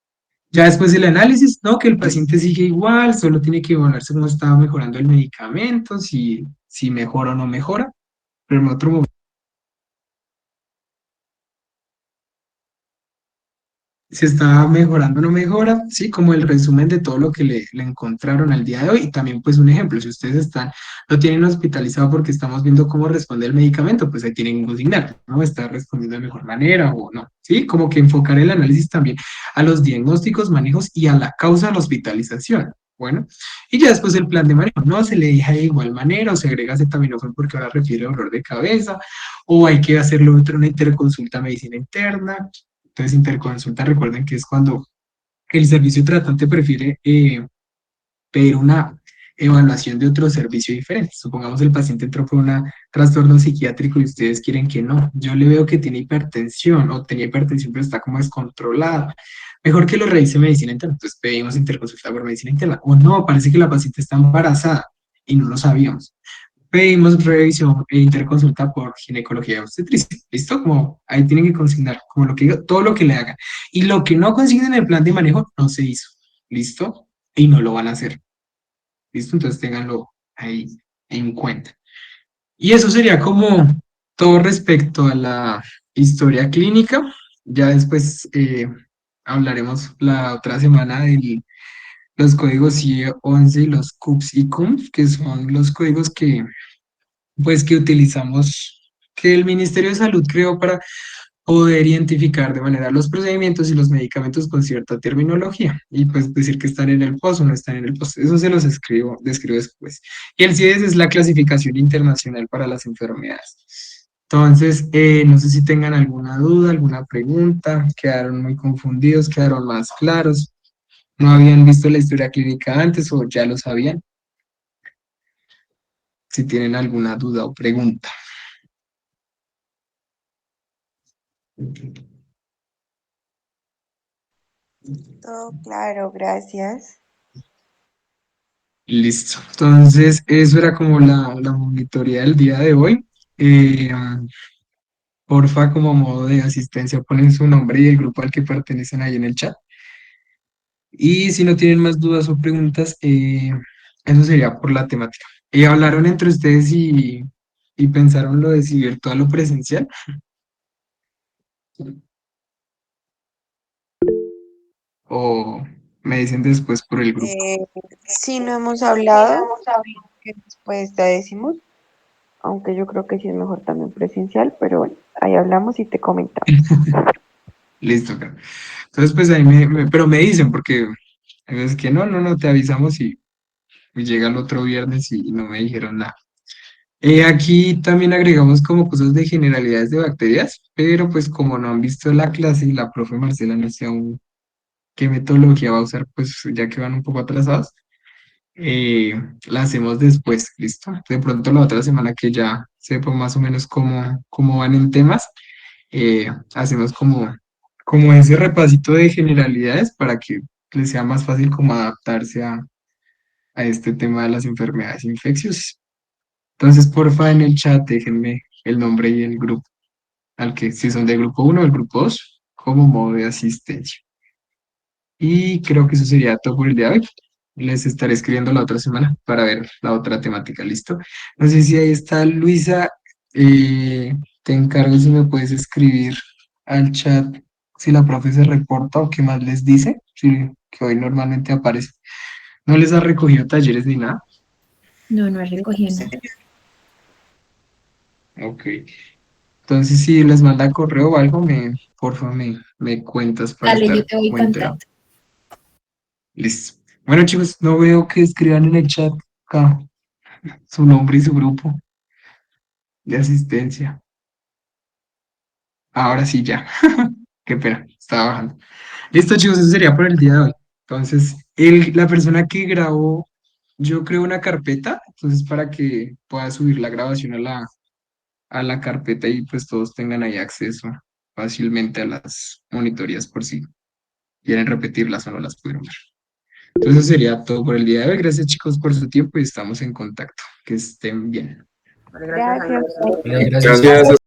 Ya después del análisis, no, que el paciente sigue igual, solo tiene que evaluarse cómo está mejorando el medicamento, si mejora o no mejora. Pero en otro momento, si está mejorando o no mejora, sí, como el resumen de todo lo que le encontraron al día de hoy. Y también, pues, un ejemplo, si ustedes lo tienen hospitalizado porque estamos viendo cómo responde el medicamento, pues ahí tienen que consignar, ¿no? ¿Está respondiendo de mejor manera o no? Sí, como que enfocar el análisis también a los diagnósticos, manejos y a la causa de la hospitalización. Bueno, y ya después el plan de manejo, no se le deja de igual manera o se agrega acetaminofén porque ahora refiere a dolor de cabeza, o hay que hacerlo otra una interconsulta medicina interna. Entonces, interconsulta, recuerden que es cuando el servicio tratante prefiere pedir una evaluación de otro servicio diferente. Supongamos el paciente entró por un trastorno psiquiátrico y ustedes quieren que no. Yo le veo que tiene hipertensión o tenía hipertensión pero está como descontrolada. Mejor que lo revise medicina interna. Entonces pedimos interconsulta por medicina interna. O no, parece que la paciente está embarazada y no lo sabíamos. Pedimos revisión e interconsulta por ginecología y obstetricia. ¿Listo? Como ahí tienen que consignar, como lo que digo, todo lo que le hagan. Y lo que no consignen en el plan de manejo no se hizo. ¿Listo? Y no lo van a hacer. ¿Listo? Entonces ténganlo ahí en cuenta. Y eso sería como todo respecto a la historia clínica. Ya después hablaremos la otra semana de los códigos CIE 11 y los CUPS y CUMS, que son los códigos que utilizamos, que el Ministerio de Salud creó para poder identificar de manera los procedimientos y los medicamentos con cierta terminología y pues decir que están en el POS o no están en el POS. Eso se los describo después. Y el CIES es la clasificación internacional para las enfermedades. Entonces, no sé si tengan alguna duda, alguna pregunta, quedaron muy confundidos, quedaron más claros, no habían visto la historia clínica antes o ya lo sabían. Si tienen alguna duda o pregunta. Todo claro, gracias. Listo. Entonces, eso era como la monitoría del día de hoy. Eh, Porfa, como modo de asistencia, ponen su nombre y el grupo al que pertenecen ahí en el chat. Y si no tienen más dudas o preguntas, eso sería por la temática. ¿Hablaron entre ustedes y pensaron lo de si virtual o presencial? ¿O me dicen después por el grupo? Eh, sí, no hemos hablado, que después te decimos, aunque yo creo que sí es mejor también presencial, pero bueno, ahí hablamos y te comentamos. Listo, Karen. Entonces, pues ahí pero me dicen, porque hay veces que no, te avisamos y llega el otro viernes y no me dijeron nada. Aquí también agregamos como cosas de generalidades de bacterias, pero pues como no han visto la clase y la profe Marcela no sé aún qué metodología va a usar, pues ya que van un poco atrasados, eh, la hacemos después, ¿listo? De pronto la otra semana que ya sepa más o menos cómo van en temas, hacemos como ese repasito de generalidades para que les sea más fácil como adaptarse a este tema de las enfermedades infecciosas. Entonces, porfa, en el chat déjenme el nombre y el grupo al que, si son del grupo uno o el grupo 2 como modo de asistencia. Y creo que eso sería todo por el día de hoy. Les estaré escribiendo la otra semana para ver la otra temática, ¿listo? No sé si ahí está Luisa. Te encargo si me puedes escribir al chat si la profe se reporta o qué más les dice, sí, que hoy normalmente aparece. ¿No les ha recogido talleres ni nada? No, no recogí nada. Ok. Entonces, si les manda correo o algo, porfa, me cuentas para Dale, yo estar te doy muy enterado. contacto. Listo. Bueno, chicos, no veo que escriban en el chat acá su nombre y su grupo de asistencia. Ahora sí, ya. Qué pena, estaba bajando. Listo, chicos, eso sería por el día de hoy. Entonces, la persona que grabó, yo creo una carpeta, entonces para que pueda subir la grabación a la carpeta y pues todos tengan ahí acceso fácilmente a las monitorías por si quieren repetirlas o no las pudieron ver. Entonces, eso sería todo por el día de hoy. Gracias, chicos, por su tiempo y estamos en contacto. Que estén bien. Vale, Gracias. Gracias. Gracias.